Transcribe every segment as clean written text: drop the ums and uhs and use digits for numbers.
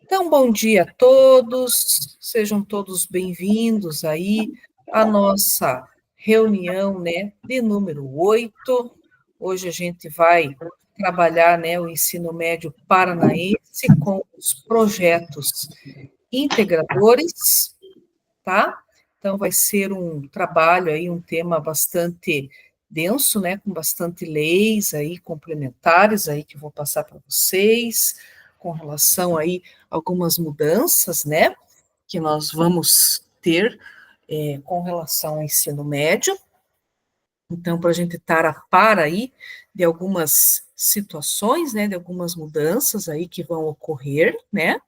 Então, bom dia a todos, sejam todos bem-vindos aí à nossa reunião, né, de número 8. Hoje a gente vai trabalhar, né, o ensino médio paranaense com os projetos integradores, tá? Então, vai ser um trabalho aí, um tema bastante denso, né, com bastante leis aí complementares aí que eu vou passar para vocês, com relação aí a algumas mudanças, né, que nós vamos ter com relação ao ensino médio. Então, para a gente estar a par aí de algumas situações, né, de algumas mudanças aí que vão ocorrer, né,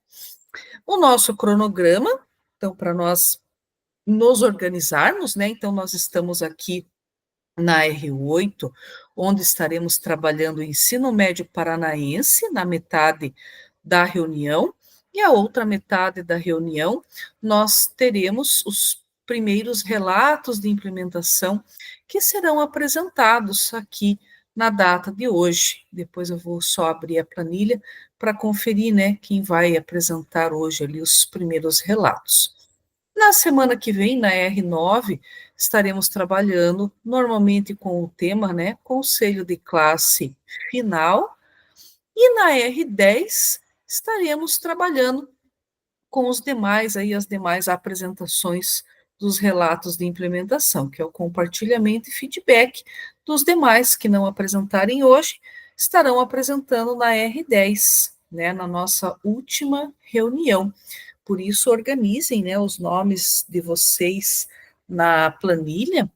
o nosso cronograma, então, para nós nos organizarmos, né? Então, nós estamos aqui na R8, onde estaremos trabalhando o ensino médio paranaense, na metade da reunião, e a outra metade da reunião, nós teremos os primeiros relatos de implementação que serão apresentados aqui na data de hoje. Depois eu vou só abrir a planilha para conferir, né, quem vai apresentar hoje ali os primeiros relatos. Na semana que vem, na R9, estaremos trabalhando normalmente com o tema, né, Conselho de Classe Final, e na R10 estaremos trabalhando com os demais aí as demais apresentações dos relatos de implementação, que é o compartilhamento e feedback dos demais que não apresentarem hoje, estarão apresentando na R10, né, na nossa última reunião. Por isso, organizem, né, os nomes de vocês na planilha,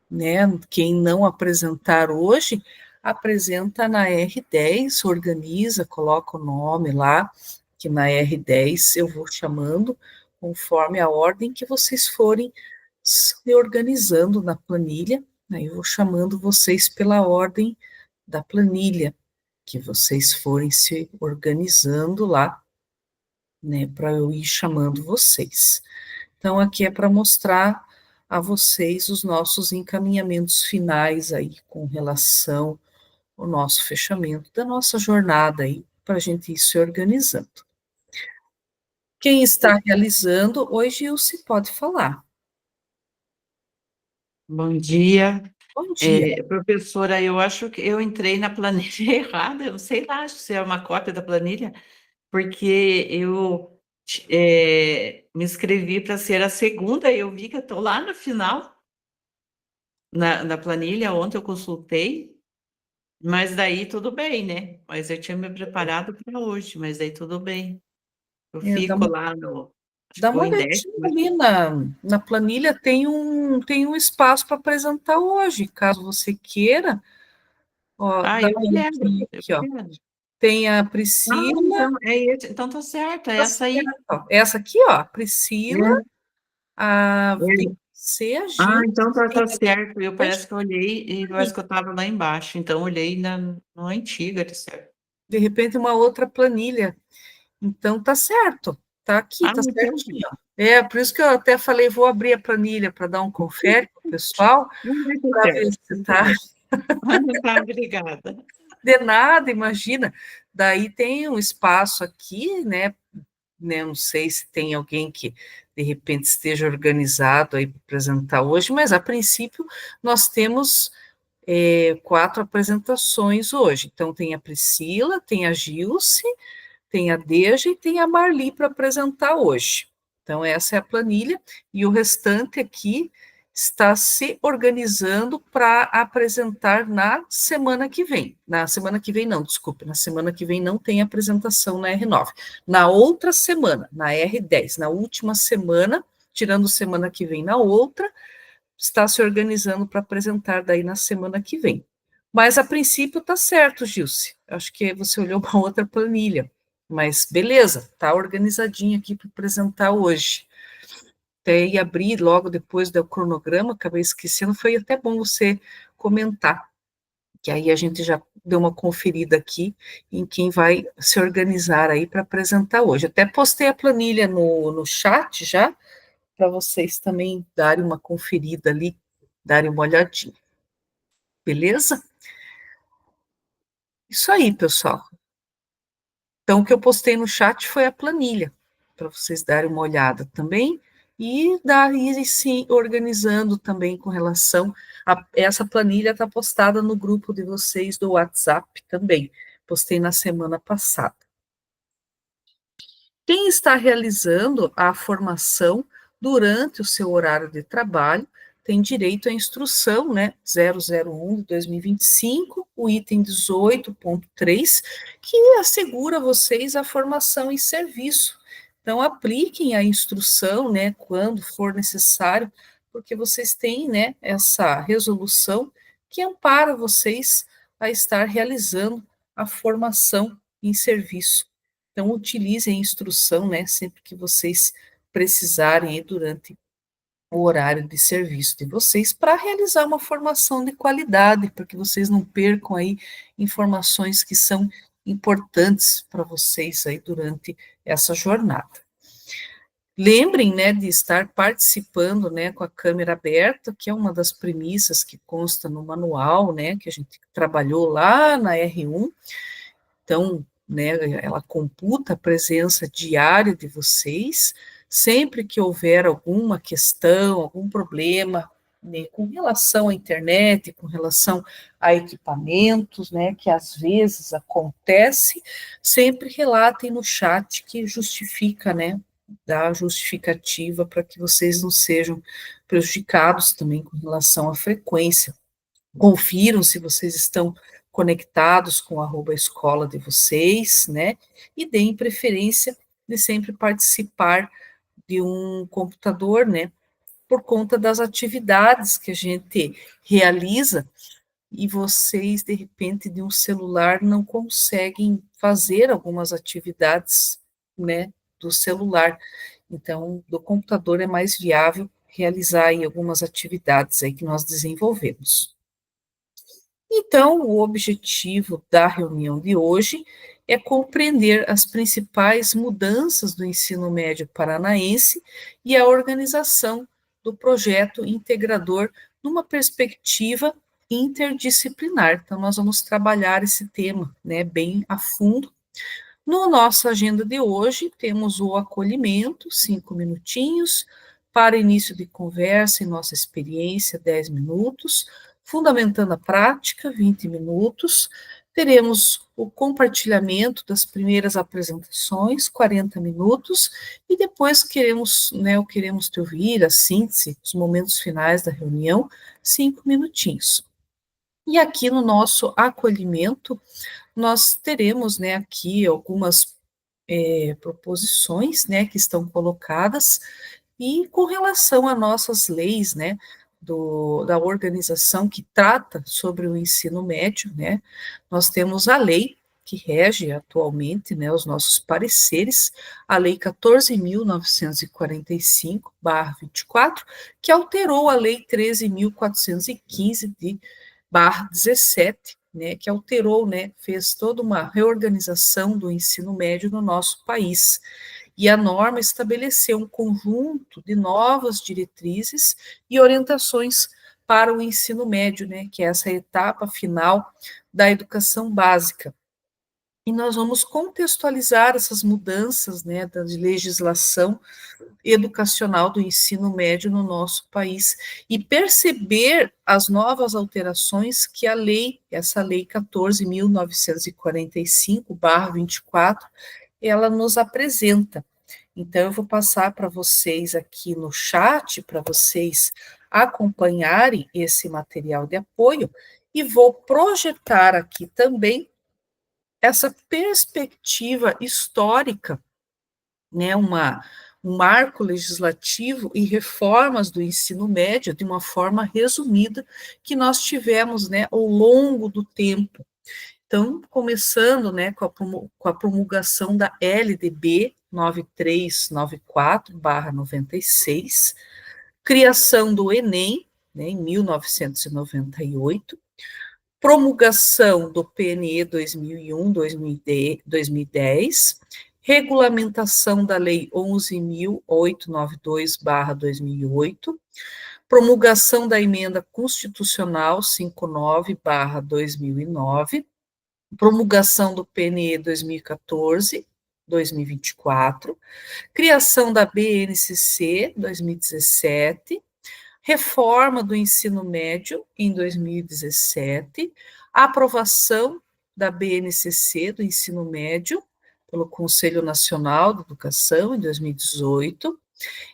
né? Quem não apresentar hoje, apresenta na R10, organiza, coloca o nome lá, que na R10 eu vou chamando conforme a ordem que vocês forem se organizando na planilha, né? Eu vou chamando vocês pela ordem da planilha, que vocês forem se organizando lá, né, para eu ir chamando vocês. Então, aqui é para mostrar a vocês os nossos encaminhamentos finais aí com relação ao nosso fechamento da nossa jornada aí, para a gente ir se organizando. Quem está realizando, hoje Gilce pode falar. Bom dia. Bom dia. Professora, eu acho que eu entrei na planilha errada, eu sei lá se é uma cópia da planilha, porque eu me inscrevi para ser a segunda e eu vi que eu estou lá no final, na planilha, ontem eu consultei, mas daí tudo bem, né? Mas eu tinha me preparado para hoje, mas daí tudo bem. Eu Dá fico uma, lá no, acho que dá vou uma em olhadinha 10º. ali na planilha, tem um espaço para apresentar hoje, caso você queira. Ó, Ah, dá eu uma quero, olhadinha eu aqui, ó. quero. Tem a Ah, Priscila. então é esse, então tá certo, é Tá essa aí. certo, ó. Essa aqui, ó, Priscila, É, tem é. você, a Ah, Gil, então tá, tem tá a certo. Eu Gil, parece que eu olhei e parece que eu estava lá embaixo. Então, eu olhei no antiga, tá certo. de repente uma outra planilha. Então tá certo, tá aqui, Ah, tá então, certinho. Ó. É, por isso que eu até falei, vou abrir a planilha para dar um confere pro pessoal, não vai ter para ver certo. se tá Tá, obrigada. de nada, imagina. Daí tem um espaço aqui, né? Não sei se tem alguém que de repente esteja organizado aí para apresentar hoje, mas a princípio nós temos 4 apresentações hoje. Então tem a Priscila, tem a Gilce, tem a Deja e tem a Marli para apresentar hoje. Então essa é a planilha e o restante aqui está se organizando para apresentar na semana que vem. Na semana que vem, não, desculpe, na semana que vem não tem apresentação na R9. Na outra semana, na R10, na última semana, tirando semana que vem na outra, está se organizando para apresentar daí na semana que vem. Mas a princípio está certo, Gilce. Acho que você olhou uma outra planilha. Mas beleza, está organizadinho aqui para apresentar hoje. Até ia abrir logo depois do cronograma, acabei esquecendo, foi até bom você comentar, que aí a gente já deu uma conferida aqui em quem vai se organizar aí para apresentar hoje. Até postei a planilha no chat já, para vocês também darem uma conferida ali, darem uma olhadinha. Beleza? Isso aí, pessoal. Então, o que eu postei no chat foi a planilha, para vocês darem uma olhada também, e daí se organizando também com relação a essa planilha está postada no grupo de vocês do WhatsApp também. Postei na semana passada. Quem está realizando a formação durante o seu horário de trabalho tem direito à instrução, né, 001 de 2025, o item 18.3, que assegura a vocês a formação em serviço. Então, apliquem a instrução, né, quando for necessário, porque vocês têm, né, essa resolução que ampara vocês a estar realizando a formação em serviço. Então, utilizem a instrução, né, sempre que vocês precisarem aí durante o horário de serviço de vocês para realizar uma formação de qualidade, para que vocês não percam aí informações que são importantes para vocês aí durante essa jornada. Lembrem, né, de estar participando, né, com a câmera aberta, que é uma das premissas que consta no manual, né, que a gente trabalhou lá na R1. Então, né, ela computa a presença diária de vocês, sempre que houver alguma questão, algum problema, né, com relação à internet, com relação a equipamentos, né, que às vezes acontece, sempre relatem no chat que justifica, né, dá justificativa para que vocês não sejam prejudicados também com relação à frequência. Confiram se vocês estão conectados com a escola de vocês, né? E deem preferência de sempre participar de um computador, né? Por conta das atividades que a gente realiza e vocês, de repente, de um celular não conseguem fazer algumas atividades, né? Do celular. Então, do computador é mais viável realizar aí algumas atividades aí que nós desenvolvemos. Então, o objetivo da reunião de hoje é compreender as principais mudanças do ensino médio paranaense e a organização do projeto integrador numa perspectiva interdisciplinar. Então, nós vamos trabalhar esse tema, né, bem a fundo. No nossa agenda de hoje, temos o acolhimento, 5 minutinhos, para início de conversa e nossa experiência, 10 minutos, fundamentando a prática, 20 minutos, teremos o compartilhamento das primeiras apresentações, 40 minutos, e depois queremos te ouvir, a síntese, os momentos finais da reunião, 5 minutinhos. E aqui no nosso acolhimento, nós teremos, né, aqui algumas proposições, né, que estão colocadas, e com relação a nossas leis, né, da organização que trata sobre o ensino médio, né, nós temos a lei que rege atualmente, né, os nossos pareceres, a lei 14.945/24, que alterou a lei 13.415 de /17, né, que alterou, né, fez toda uma reorganização do ensino médio no nosso país. E a norma estabeleceu um conjunto de novas diretrizes e orientações para o ensino médio, né, que é essa etapa final da educação básica. E nós vamos contextualizar essas mudanças, né, da legislação educacional do ensino médio no nosso país e perceber as novas alterações que essa lei 14.945/24, ela nos apresenta. Então, eu vou passar para vocês aqui no chat, para vocês acompanharem esse material de apoio, e vou projetar aqui também essa perspectiva histórica, né, um marco legislativo e reformas do ensino médio de uma forma resumida que nós tivemos, né, ao longo do tempo. Então, começando, né, com a promulgação da LDB 9394/96, criação do Enem, né, em 1998, promulgação do PNE 2001-2010, regulamentação da Lei 11.892/2008, promulgação da Emenda Constitucional 59/2009, promulgação do PNE 2014-2024, criação da BNCC 2017, reforma do ensino médio em 2017, aprovação da BNCC do ensino médio pelo Conselho Nacional de Educação em 2018,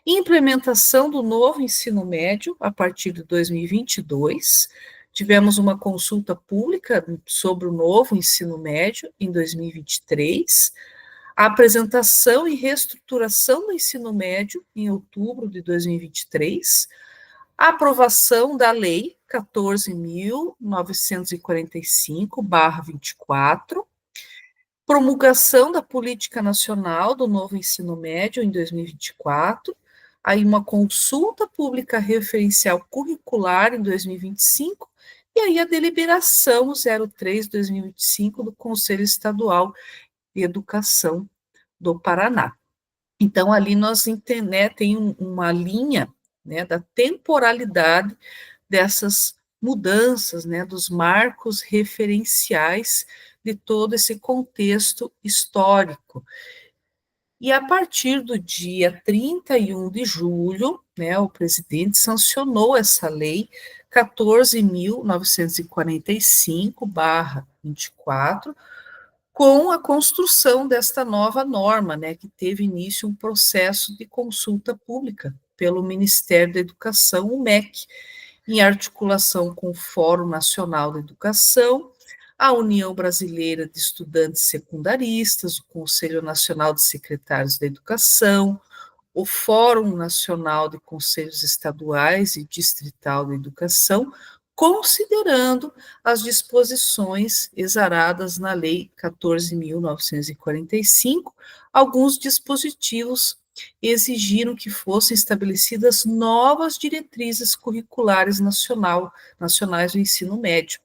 implementação do novo ensino médio a partir de 2022. Tivemos uma consulta pública sobre o novo ensino médio em 2023, a apresentação e reestruturação do ensino médio em outubro de 2023, a aprovação da Lei 14.945/24, promulgação da Política Nacional do Novo Ensino Médio em 2024, aí uma consulta pública referencial curricular em 2025, e aí a deliberação 03/2025 do Conselho Estadual de Educação do Paraná. Então, ali nós tem uma linha, né, da temporalidade dessas mudanças, né, dos marcos referenciais de todo esse contexto histórico. E a partir do dia 31 de julho, né, o presidente sancionou essa lei 14.945/24, com a construção desta nova norma, né, que teve início um processo de consulta pública pelo Ministério da Educação, o MEC, em articulação com o Fórum Nacional da Educação, a União Brasileira de Estudantes Secundaristas, o Conselho Nacional de Secretários da Educação, o Fórum Nacional de Conselhos Estaduais e Distrital da Educação, considerando as disposições exaradas na Lei 14.945, alguns dispositivos exigiram que fossem estabelecidas novas diretrizes curriculares nacionais do ensino médio.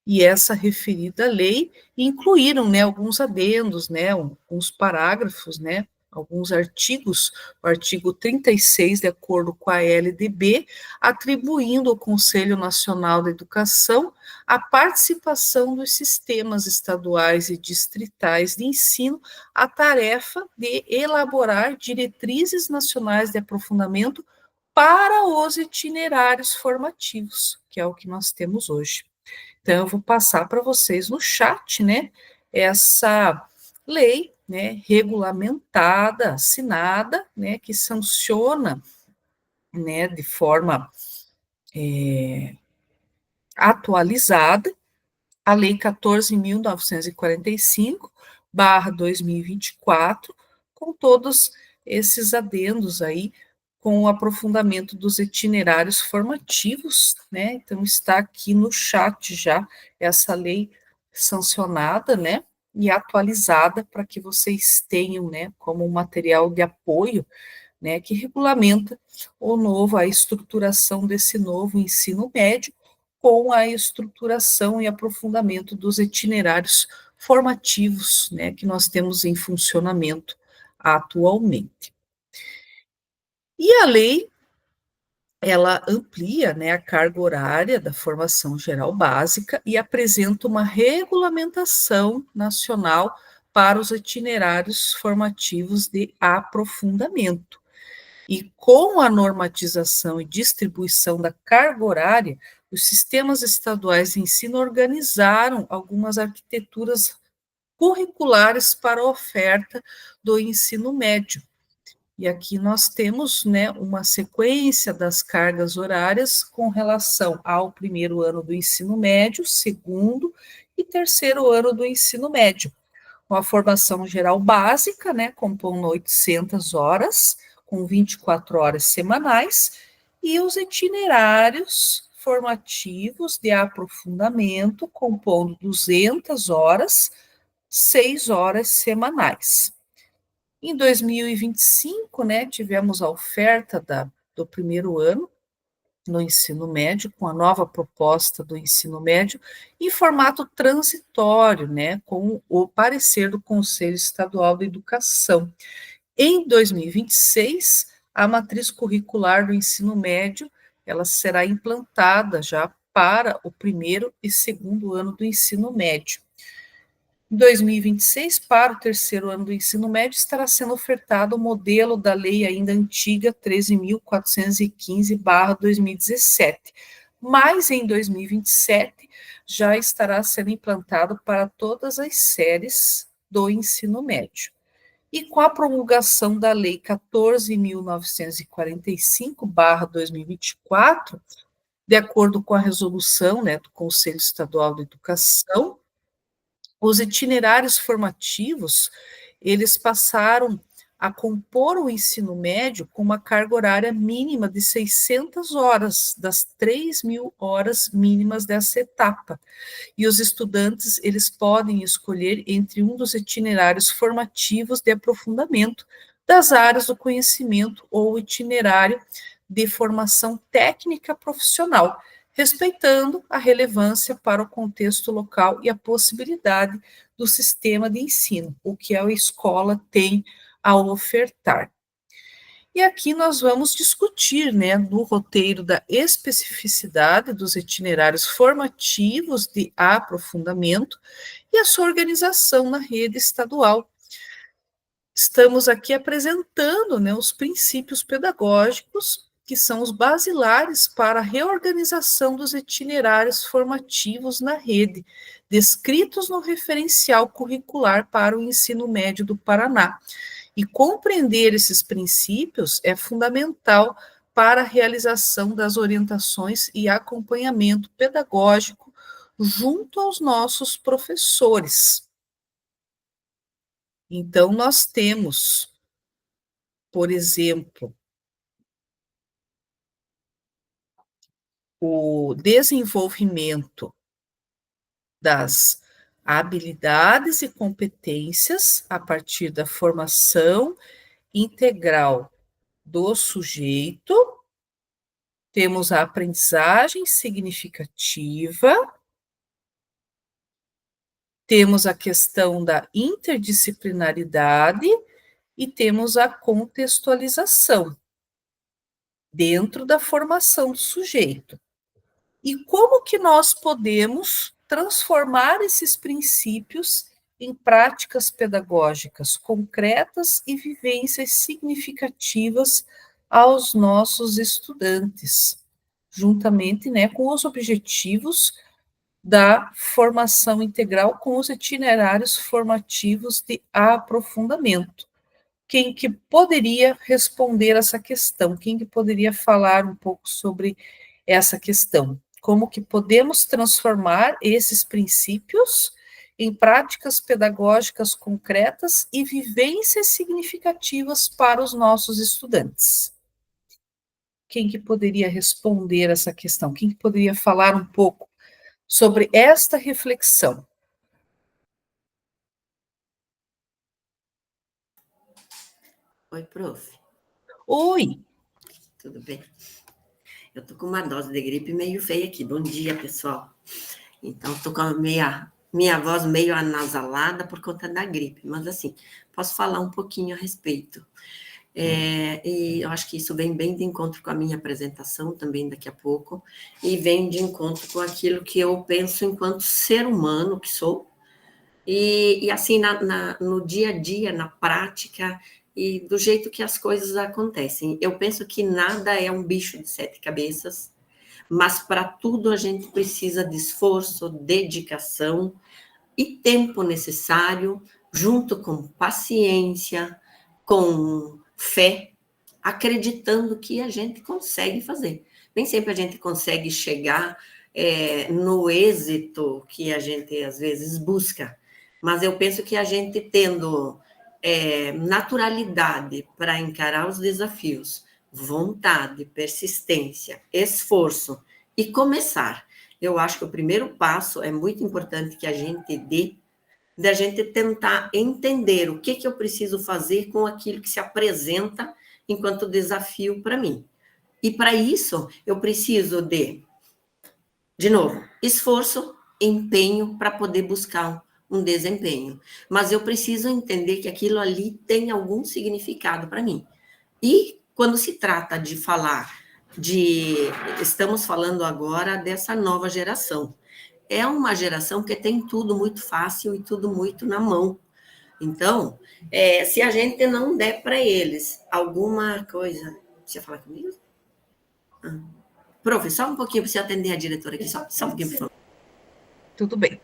E essa referida lei incluíram, né, alguns adendos, né, alguns parágrafos, né, alguns artigos, o artigo 36, de acordo com a LDB, atribuindo ao Conselho Nacional da Educação a participação dos sistemas estaduais e distritais de ensino, a tarefa de elaborar diretrizes nacionais de aprofundamento para os itinerários formativos, que é o que nós temos hoje. Então, eu vou passar para vocês no chat, né, essa lei, né, regulamentada, assinada, né, que sanciona, né, de forma atualizada, a Lei 14.945/2024, com todos esses adendos aí, com o aprofundamento dos itinerários formativos, né? Então, está aqui no chat já essa lei sancionada, né? E atualizada para que vocês tenham, né, como um material de apoio, né, que regulamenta a estruturação desse novo ensino médio, com a estruturação e aprofundamento dos itinerários formativos, né, que nós temos em funcionamento atualmente. E a lei, ela amplia, né, a carga horária da formação geral básica e apresenta uma regulamentação nacional para os itinerários formativos de aprofundamento. E com a normatização e distribuição da carga horária, os sistemas estaduais de ensino organizaram algumas arquiteturas curriculares para a oferta do ensino médio. E aqui nós temos, né, uma sequência das cargas horárias com relação ao primeiro ano do ensino médio, segundo e terceiro ano do ensino médio. Com a formação geral básica, né, compondo 800 horas, com 24 horas semanais, e os itinerários formativos de aprofundamento, compondo 200 horas, 6 horas semanais. Em 2025, né, tivemos a oferta do primeiro ano no ensino médio, com a nova proposta do ensino médio, em formato transitório, né, com o parecer do Conselho Estadual de Educação. Em 2026, a matriz curricular do ensino médio, ela será implantada já para o primeiro e segundo ano do ensino médio. Em 2026, para o terceiro ano do ensino médio, estará sendo ofertado o modelo da lei ainda antiga 13.415/2017, mas em 2027 já estará sendo implantado para todas as séries do ensino médio. E com a promulgação da Lei 14.945/2024, de acordo com a resolução, né, do Conselho Estadual de Educação, os itinerários formativos, eles passaram a compor o ensino médio com uma carga horária mínima de 600 horas, das 3.000 horas mínimas dessa etapa. E os estudantes, eles podem escolher entre um dos itinerários formativos de aprofundamento das áreas do conhecimento ou itinerário de formação técnica profissional, respeitando a relevância para o contexto local e a possibilidade do sistema de ensino, o que a escola tem a ofertar. E aqui nós vamos discutir, né, no roteiro da especificidade dos itinerários formativos de aprofundamento e a sua organização na rede estadual. Estamos aqui apresentando, né, os princípios pedagógicos que são os basilares para a reorganização dos itinerários formativos na rede, descritos no referencial curricular para o ensino médio do Paraná. E compreender esses princípios é fundamental para a realização das orientações e acompanhamento pedagógico junto aos nossos professores. Então, nós temos, por exemplo, o desenvolvimento das habilidades e competências a partir da formação integral do sujeito, temos a aprendizagem significativa, temos a questão da interdisciplinaridade e temos a contextualização dentro da formação do sujeito. E como que nós podemos transformar esses princípios em práticas pedagógicas concretas e vivências significativas aos nossos estudantes, juntamente, né, com os objetivos da formação integral, com os itinerários formativos de aprofundamento. Quem que poderia responder essa questão? Quem que poderia falar um pouco sobre essa questão? Como que podemos transformar esses princípios em práticas pedagógicas concretas e vivências significativas para os nossos estudantes? Quem que poderia responder essa questão? Quem que poderia falar um pouco sobre esta reflexão? Oi, prof. Oi! Tudo bem? Eu tô com uma dose de gripe meio feia aqui. Bom dia, pessoal. Então, tô com a minha voz meio anasalada por conta da gripe, mas assim, posso falar um pouquinho a respeito. E eu acho que isso vem bem de encontro com a minha apresentação também daqui a pouco, e vem de encontro com aquilo que eu penso enquanto ser humano que sou, e assim, no dia a dia, na prática, e do jeito que as coisas acontecem. Eu penso que nada é um bicho de 7 cabeças, mas para tudo a gente precisa de esforço, dedicação e tempo necessário, junto com paciência, com fé, acreditando que a gente consegue fazer. Nem sempre a gente consegue chegar no êxito que a gente às vezes busca, mas eu penso que a gente tendo naturalidade para encarar os desafios, vontade, persistência, esforço e começar. Eu acho que o primeiro passo é muito importante que a gente dê, da gente tentar entender o que eu preciso fazer com aquilo que se apresenta enquanto desafio para mim. E para isso, eu preciso de novo, esforço, empenho para poder buscar um desempenho. Mas eu preciso entender que aquilo ali tem algum significado para mim. E quando se trata de falar Estamos falando agora dessa nova geração. É uma geração que tem tudo muito fácil e tudo muito na mão. Então, se a gente não der para eles alguma coisa... Você ia falar comigo? Prof, só um pouquinho para você atender a diretora aqui, só um pouquinho, por favor. Tudo bem.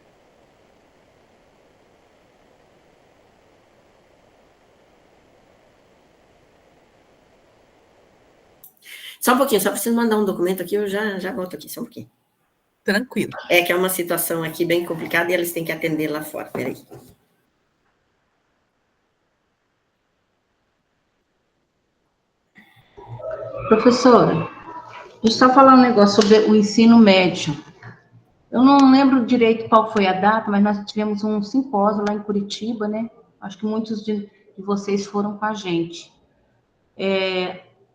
Só um pouquinho, só preciso mandar um documento aqui, eu já volto aqui, só um pouquinho. Tranquilo. É que é uma situação aqui bem complicada e eles têm que atender lá fora, peraí. Professora, deixa eu só falar um negócio sobre o ensino médio. Eu não lembro direito qual foi a data, mas nós tivemos um simpósio lá em Curitiba, né? Acho que muitos de vocês foram com a gente.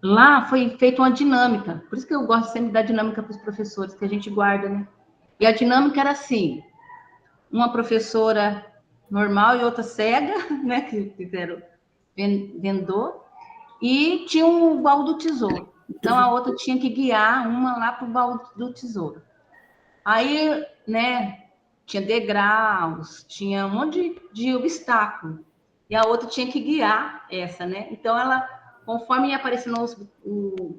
Lá foi feita uma dinâmica, por isso que eu gosto sempre da dinâmica para os professores, que a gente guarda, né? E a dinâmica era assim, uma professora normal e outra cega, né? Que fizeram vendedor, e tinha um baú do tesouro. Então, a outra tinha que guiar uma lá para o baú do tesouro. Aí, né, tinha degraus, tinha um monte de obstáculo. E a outra tinha que guiar essa, né? Então, ela, conforme ia aparecendo os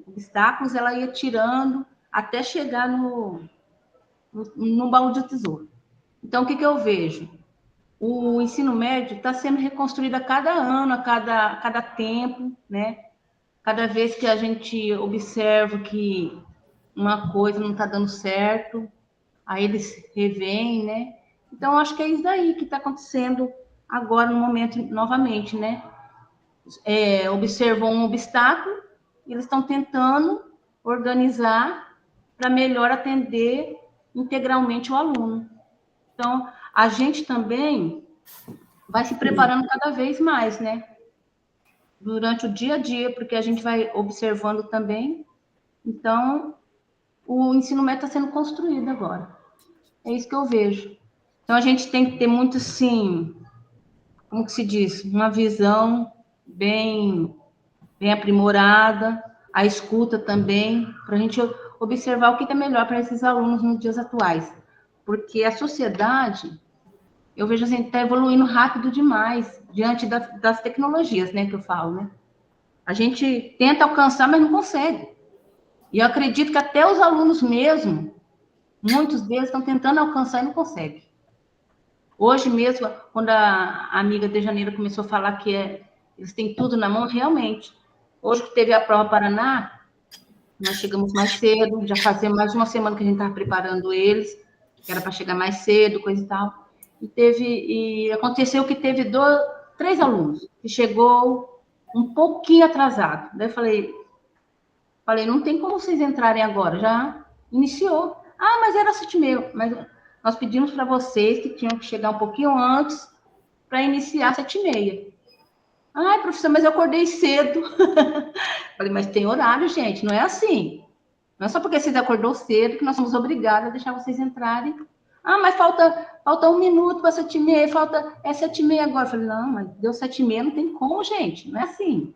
obstáculos, ela ia tirando até chegar no baú de tesouro. Então, o que eu vejo? O ensino médio está sendo reconstruído a cada ano, a cada tempo, né? Cada vez que a gente observa que uma coisa não está dando certo, aí eles revêm, né? Então, acho que é isso aí que está acontecendo agora, no momento, novamente, né? Observam um obstáculo, eles estão tentando organizar para melhor atender integralmente o aluno. Então, a gente também vai se preparando cada vez mais, né? Durante o dia a dia, porque a gente vai observando também. Então, o ensino médio está sendo construído agora. É isso que eu vejo. Então, a gente tem que ter muito, sim, como que se diz? Uma visão bem aprimorada, a escuta também, para a gente observar o que é melhor para esses alunos nos dias atuais. Porque a sociedade, eu vejo assim, está evoluindo rápido demais diante das tecnologias, né, que eu falo, né? A gente tenta alcançar, mas não consegue. E eu acredito que até os alunos mesmo, muitos deles estão tentando alcançar e não conseguem. Hoje mesmo, quando a amiga de Janeiro começou a falar que eles têm tudo na mão, realmente. Hoje que teve a prova Paraná, nós chegamos mais cedo, já fazia mais de uma semana que a gente estava preparando eles, que era para chegar mais cedo, coisa e tal. E aconteceu que teve 3 alunos, que chegou um pouquinho atrasado. Daí eu falei, não tem como vocês entrarem agora, já iniciou. Ah, mas era 7h30. Mas nós pedimos para vocês que tinham que chegar um pouquinho antes para iniciar 7h30. Ai, professor, mas eu acordei cedo. Falei, mas tem horário, gente, não é assim. Não é só porque vocês acordou cedo que nós somos obrigados a deixar vocês entrarem. Ah, mas falta 1 minuto para 7h30, falta 7h30 agora. Eu falei, não, mas deu 7h30, não tem como, gente, não é assim.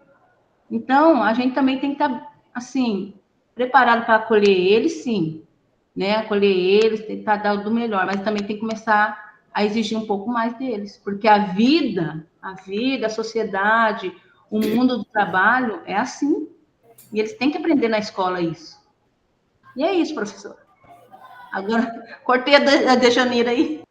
Então, a gente também tem que estar, assim, preparado para acolher eles, sim, né? Acolher eles, tentar dar do melhor, mas também tem que começar a exigir um pouco mais deles, porque a vida, a sociedade, o mundo do trabalho é assim, e eles têm que aprender na escola isso. E é isso, professora. Agora, cortei a Dejaneira aí.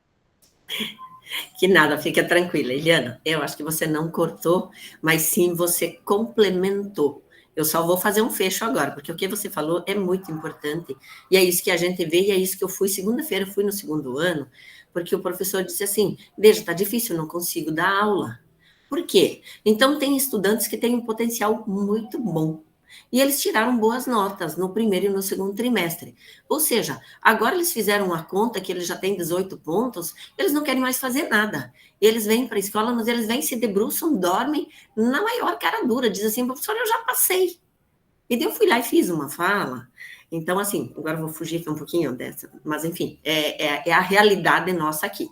Que nada, fica tranquila, Eliana. Eu acho que você não cortou, mas sim você complementou. Eu só vou fazer um fecho agora, porque o que você falou é muito importante. E é isso que a gente vê, e é isso que eu fui segunda-feira, eu fui no 2º ano, porque o professor disse assim, veja, tá difícil, eu não consigo dar aula. Por quê? Então, tem estudantes que têm um potencial muito bom. E eles tiraram boas notas no 1º e no 2º trimestre. Ou seja, agora eles fizeram a conta que eles já têm 18 pontos, eles não querem mais fazer nada. Eles vêm para a escola, mas eles vêm, se debruçam, dormem na maior cara dura. Diz assim, professor, eu já passei. E daí eu fui lá e fiz uma fala. Então, assim, agora eu vou fugir aqui um pouquinho dessa. Mas, enfim, é a realidade nossa aqui.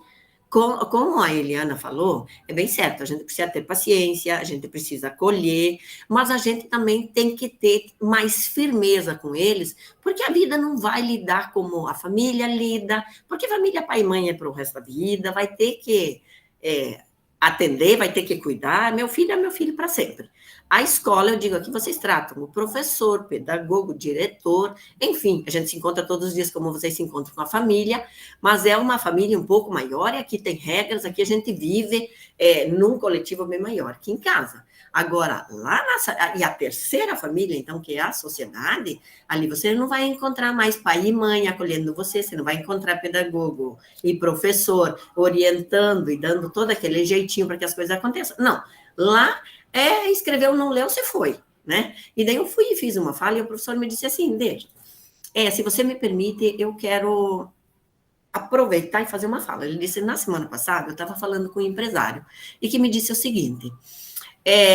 Como a Eliana falou, é bem certo, a gente precisa ter paciência, a gente precisa acolher, mas a gente também tem que ter mais firmeza com eles, porque a vida não vai lidar como a família lida, porque família pai e mãe é para o resto da vida, vai ter que atender, vai ter que cuidar, meu filho é meu filho para sempre. A escola, eu digo aqui, vocês tratam o professor, pedagogo, diretor, enfim, a gente se encontra todos os dias como vocês se encontram com a família, mas é uma família um pouco maior, e aqui tem regras, aqui a gente vive num coletivo bem maior que em casa. Agora, e a terceira família, então, que é a sociedade, ali você não vai encontrar mais pai e mãe acolhendo você, você não vai encontrar pedagogo e professor orientando e dando todo aquele jeitinho para que as coisas aconteçam. Não, lá escreveu, não leu, você foi, né? E daí eu fui e fiz uma fala, e o professor me disse assim, deixa, se você me permite, eu quero aproveitar e fazer uma fala. Ele disse, na semana passada, eu estava falando com um empresário, e que me disse o seguinte,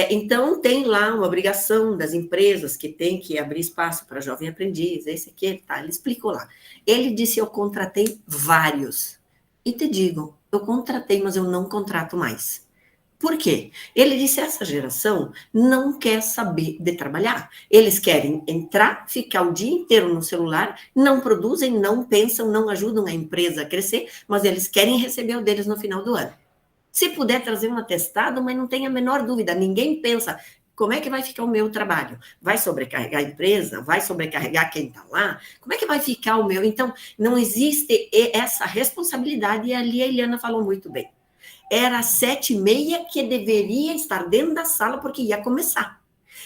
então tem lá uma obrigação das empresas que tem que abrir espaço para jovem aprendiz, esse aqui, tá, ele explicou lá. Ele disse, eu contratei vários, e te digo, eu contratei, mas eu não contrato mais. Por quê? Ele disse, essa geração não quer saber de trabalhar. Eles querem entrar, ficar o dia inteiro no celular, não produzem, não pensam, não ajudam a empresa a crescer, mas eles querem receber o deles no final do ano. Se puder trazer um atestado, mas não tem a menor dúvida, ninguém pensa, como é que vai ficar o meu trabalho? Vai sobrecarregar a empresa? Vai sobrecarregar quem está lá? Como é que vai ficar o meu? Então, não existe essa responsabilidade, e ali a Eliana falou muito bem. Era 7h30 que deveria estar dentro da sala, porque ia começar.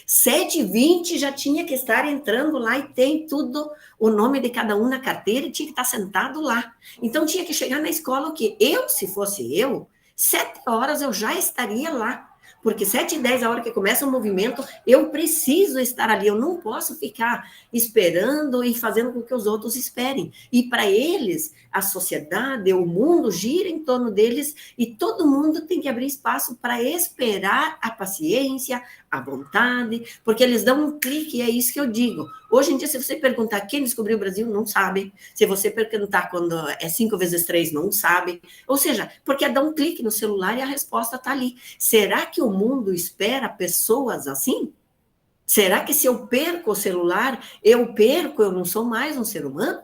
7h20 já tinha que estar entrando lá, e tem tudo, o nome de cada um na carteira, e tinha que estar sentado lá. Então, tinha que chegar na escola o quê? Se fosse eu, 7 horas eu já estaria lá. Porque 7h10, a hora que começa o movimento, eu preciso estar ali, eu não posso ficar esperando e fazendo com que os outros esperem. E para eles, a sociedade, o mundo gira em torno deles, e todo mundo tem que abrir espaço para esperar a paciência, a vontade, porque eles dão um clique, e é isso que eu digo. Hoje em dia, se você perguntar quem descobriu o Brasil, não sabe. Se você perguntar quando é 5 vezes 3, não sabe. Ou seja, porque dá um clique no celular e a resposta está ali. Será que o mundo espera pessoas assim? Será que se eu perco o celular, eu não sou mais um ser humano?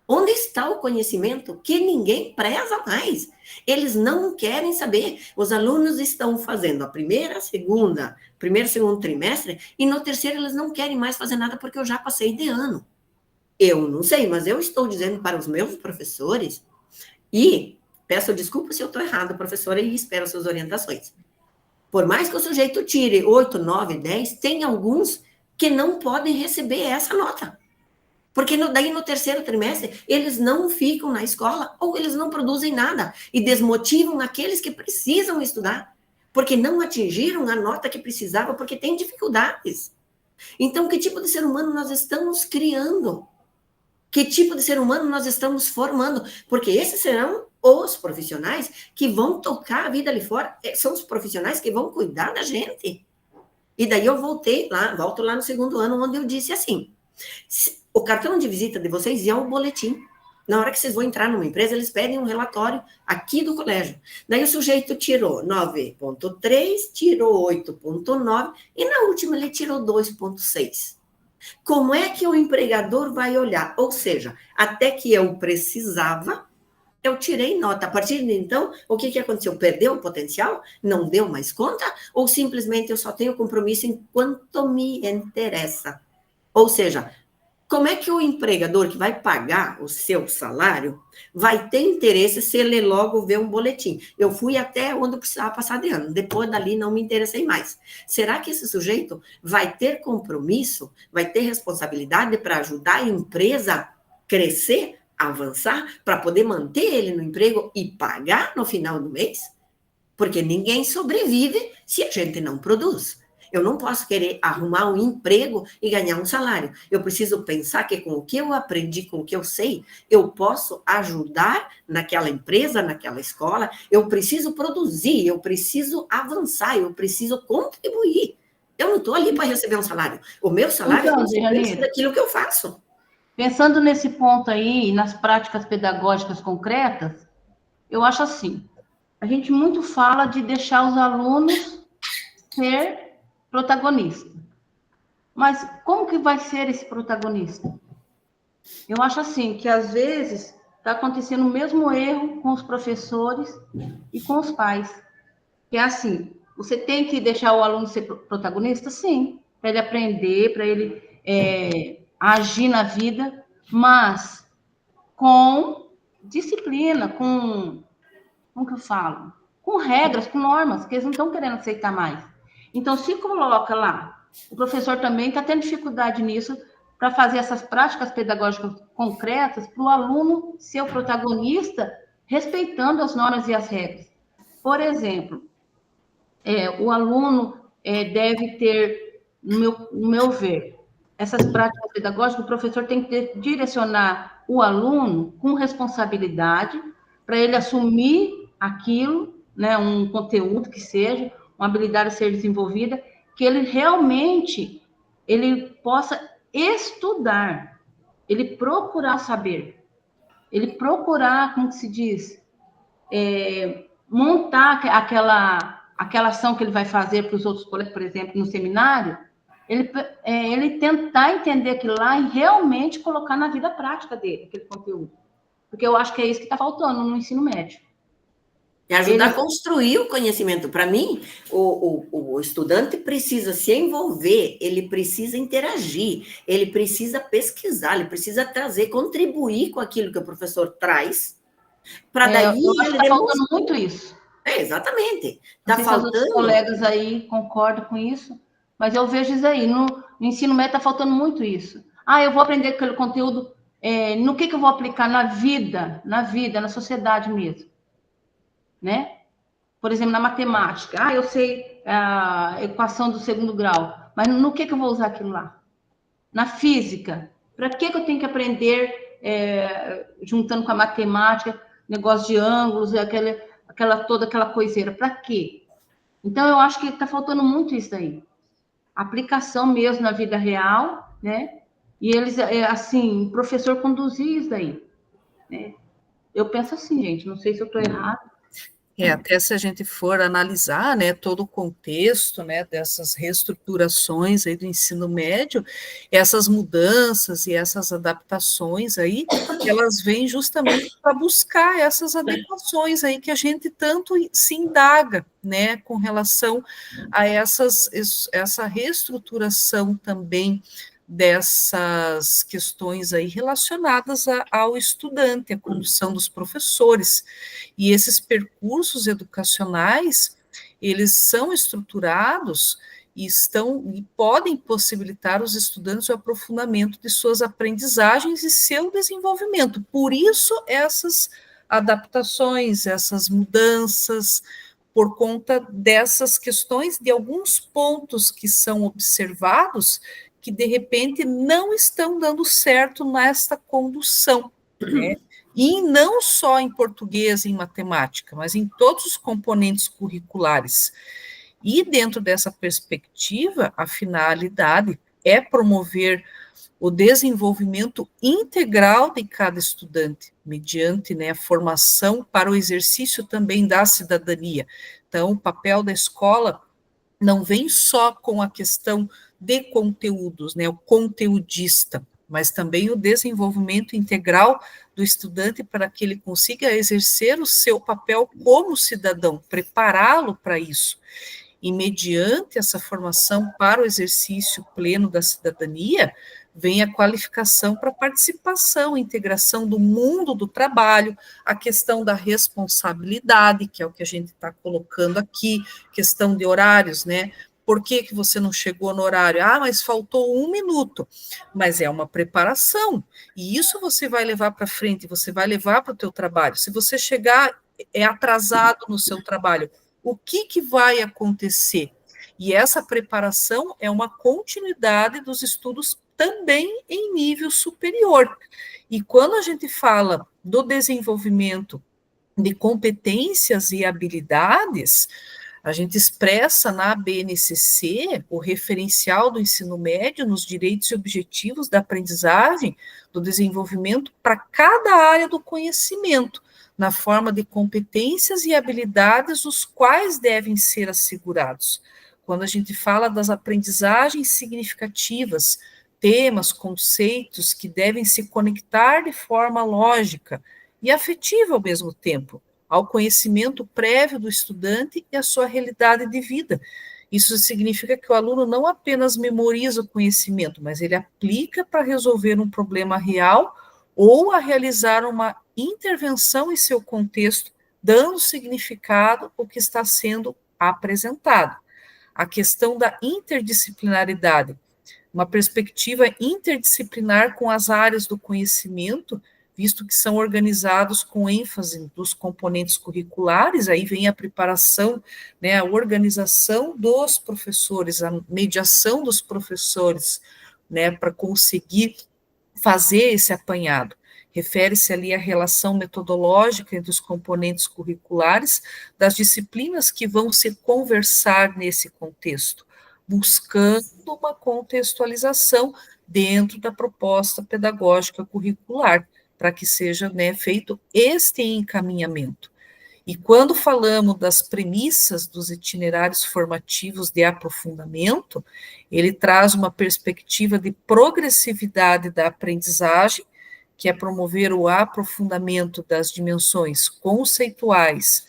Onde está o conhecimento que ninguém preza mais? Eles não querem saber. Os alunos estão fazendo a primeiro, segundo trimestre, e no terceiro eles não querem mais fazer nada porque eu já passei de ano. Eu não sei, mas eu estou dizendo para os meus professores, e peço desculpa se eu estou errado, professora, e espero suas orientações. Por mais que o sujeito tire 8, 9, 10, tem alguns que não podem receber essa nota. Porque daí no terceiro trimestre, eles não ficam na escola, ou eles não produzem nada, e desmotivam aqueles que precisam estudar, porque não atingiram a nota que precisava, porque tem dificuldades. Então, que tipo de ser humano nós estamos criando? Que tipo de ser humano nós estamos formando? Porque esses serão os profissionais que vão tocar a vida ali fora, são os profissionais que vão cuidar da gente. E daí eu volto lá no segundo ano, onde eu disse assim, o cartão de visita de vocês é o boletim. Na hora que vocês vão entrar numa empresa, eles pedem um relatório aqui do colégio. Daí o sujeito tirou 9,3, tirou 8,9 e na última ele tirou 2,6. Como é que o empregador vai olhar? Ou seja, até que eu precisava, eu tirei nota. A partir de então, o que aconteceu? Perdeu o potencial? Não deu mais conta? Ou simplesmente eu só tenho compromisso enquanto me interessa? Ou seja, como é que o empregador que vai pagar o seu salário vai ter interesse se ele logo vê um boletim? Eu fui até onde eu precisava passar de ano, depois dali não me interessei mais. Será que esse sujeito vai ter compromisso, vai ter responsabilidade para ajudar a empresa a crescer, avançar, para poder manter ele no emprego e pagar no final do mês? Porque ninguém sobrevive se a gente não produz. Eu não posso querer arrumar um emprego e ganhar um salário. Eu preciso pensar que com o que eu aprendi, com o que eu sei, eu posso ajudar naquela empresa, naquela escola. Eu preciso produzir, eu preciso avançar, eu preciso contribuir. Eu não estou ali para receber um salário. O meu salário é consequência daquilo que eu faço. Pensando nesse ponto aí, nas práticas pedagógicas concretas, eu acho assim, a gente muito fala de deixar os alunos ser protagonista. Mas como que vai ser esse protagonista? Eu acho assim, que às vezes está acontecendo o mesmo erro com os professores e com os pais. Que é assim, você tem que deixar o aluno ser protagonista? Sim, para ele aprender, para ele agir na vida, mas com disciplina, como que eu falo? Com regras, com normas, que eles não estão querendo aceitar mais. Então, se coloca lá, o professor também está tendo dificuldade nisso, para fazer essas práticas pedagógicas concretas, para o aluno ser o protagonista, respeitando as normas e as regras. Por exemplo, o aluno deve ter, no meu ver, essas práticas pedagógicas, o professor tem que direcionar o aluno com responsabilidade, para ele assumir aquilo, né, um conteúdo que seja, uma habilidade a ser desenvolvida, que ele realmente ele possa estudar, ele procurar saber, ele procurar, como se diz, montar aquela ação que ele vai fazer para os outros colegas, por exemplo, no seminário, ele tentar entender aquilo lá e realmente colocar na vida prática dele, aquele conteúdo. Porque eu acho que é isso que está faltando no ensino médio. E ajudar a construir o conhecimento. Para mim, o estudante precisa se envolver, ele precisa interagir, ele precisa pesquisar, ele precisa trazer, contribuir com aquilo que o professor traz, para daí eu acho que está faltando muito isso. Exatamente. Não sei se os outros colegas aí concordam com isso, mas eu vejo isso aí. No ensino médio está faltando muito isso. Eu vou aprender aquele conteúdo, no que eu vou aplicar na vida, na sociedade mesmo. Né? Por exemplo, na matemática. Eu sei a equação do segundo grau, mas no que eu vou usar aquilo lá? Na física, para que eu tenho que aprender, juntando com a matemática, negócio de ângulos, toda aquela coiseira? Para quê? Então, eu acho que está faltando muito isso aí. Aplicação mesmo na vida real, né? E eles, assim, o professor conduzir isso daí. Né? Eu penso assim, gente, não sei se eu estou errado. Até se a gente for analisar, né, todo o contexto, né, dessas reestruturações aí do ensino médio, essas mudanças e essas adaptações aí, elas vêm justamente para buscar essas adequações aí que a gente tanto se indaga, né, com relação a essa reestruturação também dessas questões aí relacionadas ao estudante, à condução dos professores. E esses percursos educacionais, eles são estruturados e podem possibilitar os estudantes o aprofundamento de suas aprendizagens e seu desenvolvimento. Por isso, essas adaptações, essas mudanças, por conta dessas questões, de alguns pontos que são observados, que de repente não estão dando certo nesta condução, né? E não só em português e em matemática, mas em todos os componentes curriculares. E dentro dessa perspectiva, a finalidade é promover o desenvolvimento integral de cada estudante, mediante, né, a formação para o exercício também da cidadania. Então, o papel da escola não vem só com a questão de conteúdos, né, o conteudista, mas também o desenvolvimento integral do estudante para que ele consiga exercer o seu papel como cidadão, prepará-lo para isso. E mediante essa formação para o exercício pleno da cidadania, vem a qualificação para participação, integração do mundo do trabalho, a questão da responsabilidade, que é o que a gente está colocando aqui, questão de horários, né? Por que você não chegou no horário? Mas faltou 1 minuto. Mas é uma preparação, e isso você vai levar para frente, você vai levar para o teu trabalho. Se você chegar atrasado no seu trabalho, o que vai acontecer? E essa preparação é uma continuidade dos estudos também em nível superior. E quando a gente fala do desenvolvimento de competências e habilidades, a gente expressa na BNCC o referencial do ensino médio nos direitos e objetivos da aprendizagem, do desenvolvimento para cada área do conhecimento, na forma de competências e habilidades os quais devem ser assegurados. Quando a gente fala das aprendizagens significativas, temas, conceitos que devem se conectar de forma lógica e afetiva ao mesmo tempo, ao conhecimento prévio do estudante e à sua realidade de vida. Isso significa que o aluno não apenas memoriza o conhecimento, mas ele aplica para resolver um problema real ou a realizar uma intervenção em seu contexto, dando significado ao que está sendo apresentado. A questão da interdisciplinaridade, uma perspectiva interdisciplinar com as áreas do conhecimento, visto que são organizados com ênfase dos componentes curriculares, aí vem a preparação, né, a organização dos professores, a mediação dos professores, né, para conseguir fazer esse apanhado. Refere-se ali à relação metodológica entre os componentes curriculares das disciplinas que vão se conversar nesse contexto, buscando uma contextualização dentro da proposta pedagógica curricular, para que seja, né, feito este encaminhamento. E quando falamos das premissas dos itinerários formativos de aprofundamento, ele traz uma perspectiva de progressividade da aprendizagem, que é promover o aprofundamento das dimensões conceituais,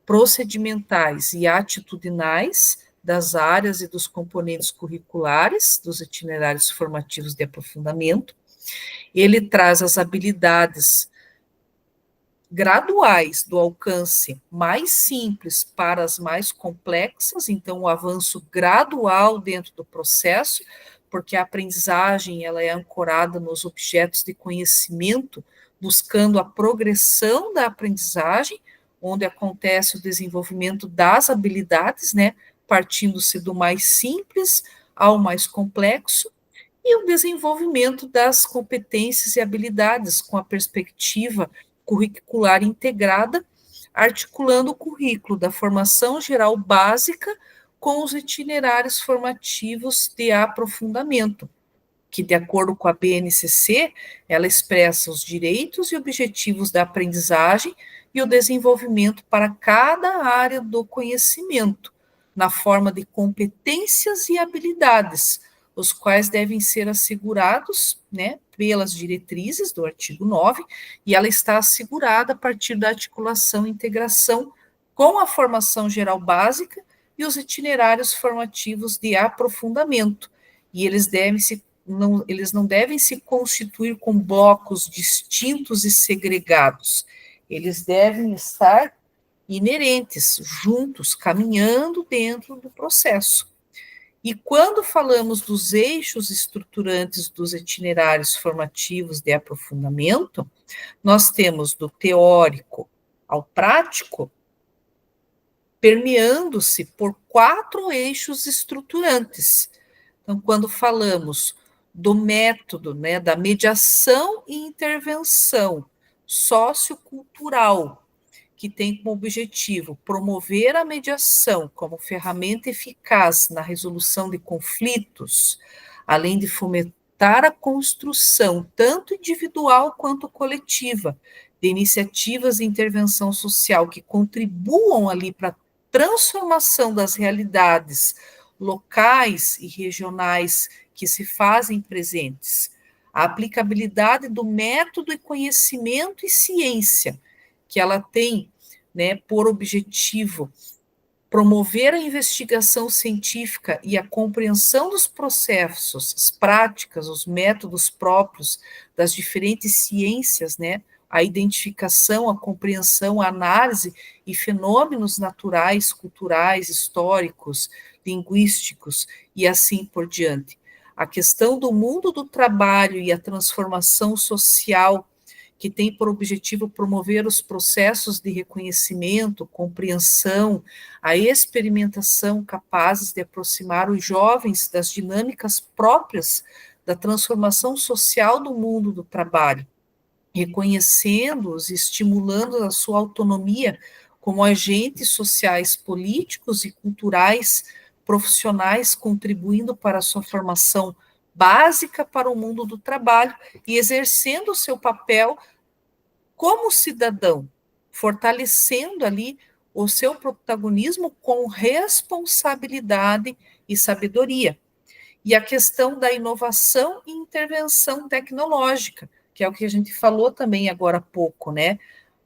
procedimentais e atitudinais das áreas e dos componentes curriculares dos itinerários formativos de aprofundamento. Ele traz as habilidades graduais do alcance mais simples para as mais complexas, então o avanço gradual dentro do processo, porque a aprendizagem ela é ancorada nos objetos de conhecimento, buscando a progressão da aprendizagem, onde acontece o desenvolvimento das habilidades, né, partindo-se do mais simples ao mais complexo, e o desenvolvimento das competências e habilidades com a perspectiva curricular integrada, articulando o currículo da formação geral básica com os itinerários formativos de aprofundamento, que, de acordo com a BNCC, ela expressa os direitos e objetivos da aprendizagem e o desenvolvimento para cada área do conhecimento, na forma de competências e habilidades, os quais devem ser assegurados, né, pelas diretrizes do artigo 9, e ela está assegurada a partir da articulação e integração com a formação geral básica e os itinerários formativos de aprofundamento, e eles não devem se constituir com blocos distintos e segregados, eles devem estar inerentes, juntos, caminhando dentro do processo. E quando falamos dos eixos estruturantes dos itinerários formativos de aprofundamento, nós temos do teórico ao prático, permeando-se por 4 eixos estruturantes. Então, quando falamos do método, né, da mediação e intervenção sociocultural, que tem como objetivo promover a mediação como ferramenta eficaz na resolução de conflitos, além de fomentar a construção, tanto individual quanto coletiva, de iniciativas de intervenção social que contribuam ali para a transformação das realidades locais e regionais que se fazem presentes. A aplicabilidade do método e conhecimento e ciência, que ela tem, né, por objetivo promover a investigação científica e a compreensão dos processos, as práticas, os métodos próprios das diferentes ciências, né, a identificação, a compreensão, a análise e fenômenos naturais, culturais, históricos, linguísticos e assim por diante. A questão do mundo do trabalho e a transformação social, que tem por objetivo promover os processos de reconhecimento, compreensão, a experimentação capazes de aproximar os jovens das dinâmicas próprias da transformação social do mundo do trabalho, reconhecendo-os e estimulando a sua autonomia como agentes sociais, políticos e culturais, profissionais, contribuindo para a sua formação básica para o mundo do trabalho e exercendo o seu papel como cidadão, fortalecendo ali o seu protagonismo com responsabilidade e sabedoria. E a questão da inovação e intervenção tecnológica, que é o que a gente falou também agora há pouco, né?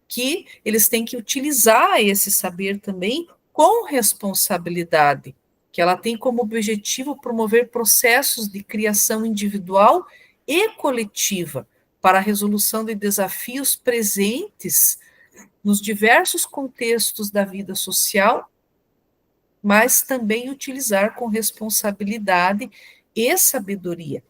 Que eles têm que utilizar esse saber também com responsabilidade, que ela tem como objetivo promover processos de criação individual e coletiva para a resolução de desafios presentes nos diversos contextos da vida social, mas também utilizar com responsabilidade e sabedoria.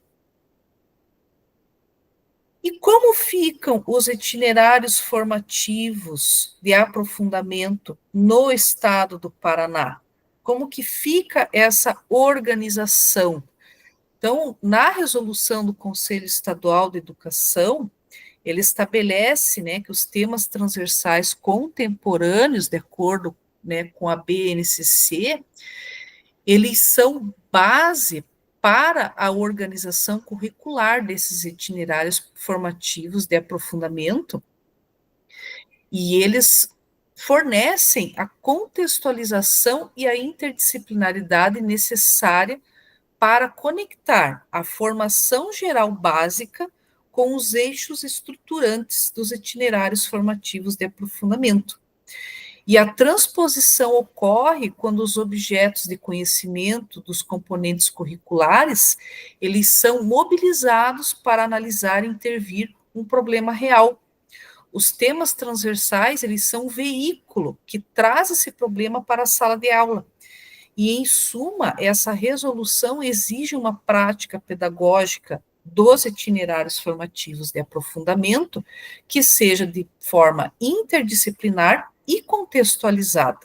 E como ficam os itinerários formativos de aprofundamento no estado do Paraná? Como que fica essa organização? Então, na resolução do Conselho Estadual de Educação, ele estabelece, né, que os temas transversais contemporâneos, de acordo, né, com a BNCC, eles são base para a organização curricular desses itinerários formativos de aprofundamento, e eles fornecem a contextualização e a interdisciplinaridade necessária para conectar a formação geral básica com os eixos estruturantes dos itinerários formativos de aprofundamento. E a transposição ocorre quando os objetos de conhecimento dos componentes curriculares, eles são mobilizados para analisar e intervir um problema real. Os temas transversais, eles são o veículo que traz esse problema para a sala de aula. E, em suma, essa resolução exige uma prática pedagógica dos itinerários formativos de aprofundamento que seja de forma interdisciplinar e contextualizada.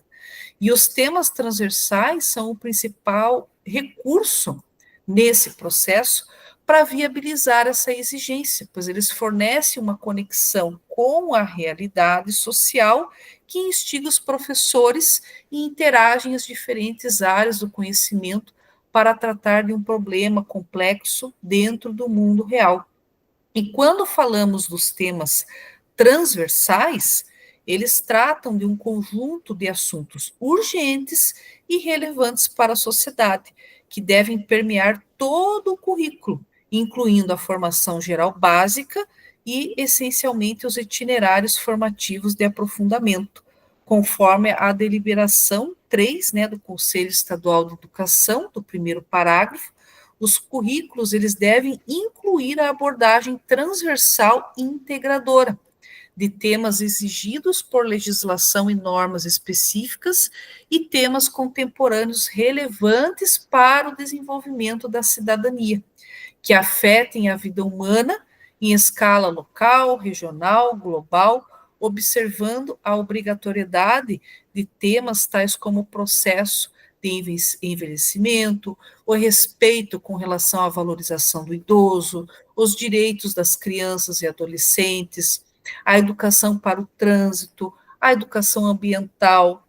E os temas transversais são o principal recurso nesse processo para viabilizar essa exigência, pois eles fornecem uma conexão com a realidade social que instiga os professores e interagem as diferentes áreas do conhecimento para tratar de um problema complexo dentro do mundo real. E quando falamos dos temas transversais, eles tratam de um conjunto de assuntos urgentes e relevantes para a sociedade, que devem permear todo o currículo, incluindo a formação geral básica e, essencialmente, os itinerários formativos de aprofundamento, conforme a deliberação 3, né, do Conselho Estadual de Educação, do primeiro parágrafo. Os currículos, eles devem incluir a abordagem transversal e integradora de temas exigidos por legislação e normas específicas e temas contemporâneos relevantes para o desenvolvimento da cidadania, que afetem a vida humana em escala local, regional, global, observando a obrigatoriedade de temas tais como o processo de envelhecimento, o respeito com relação à valorização do idoso, os direitos das crianças e adolescentes, a educação para o trânsito, a educação ambiental,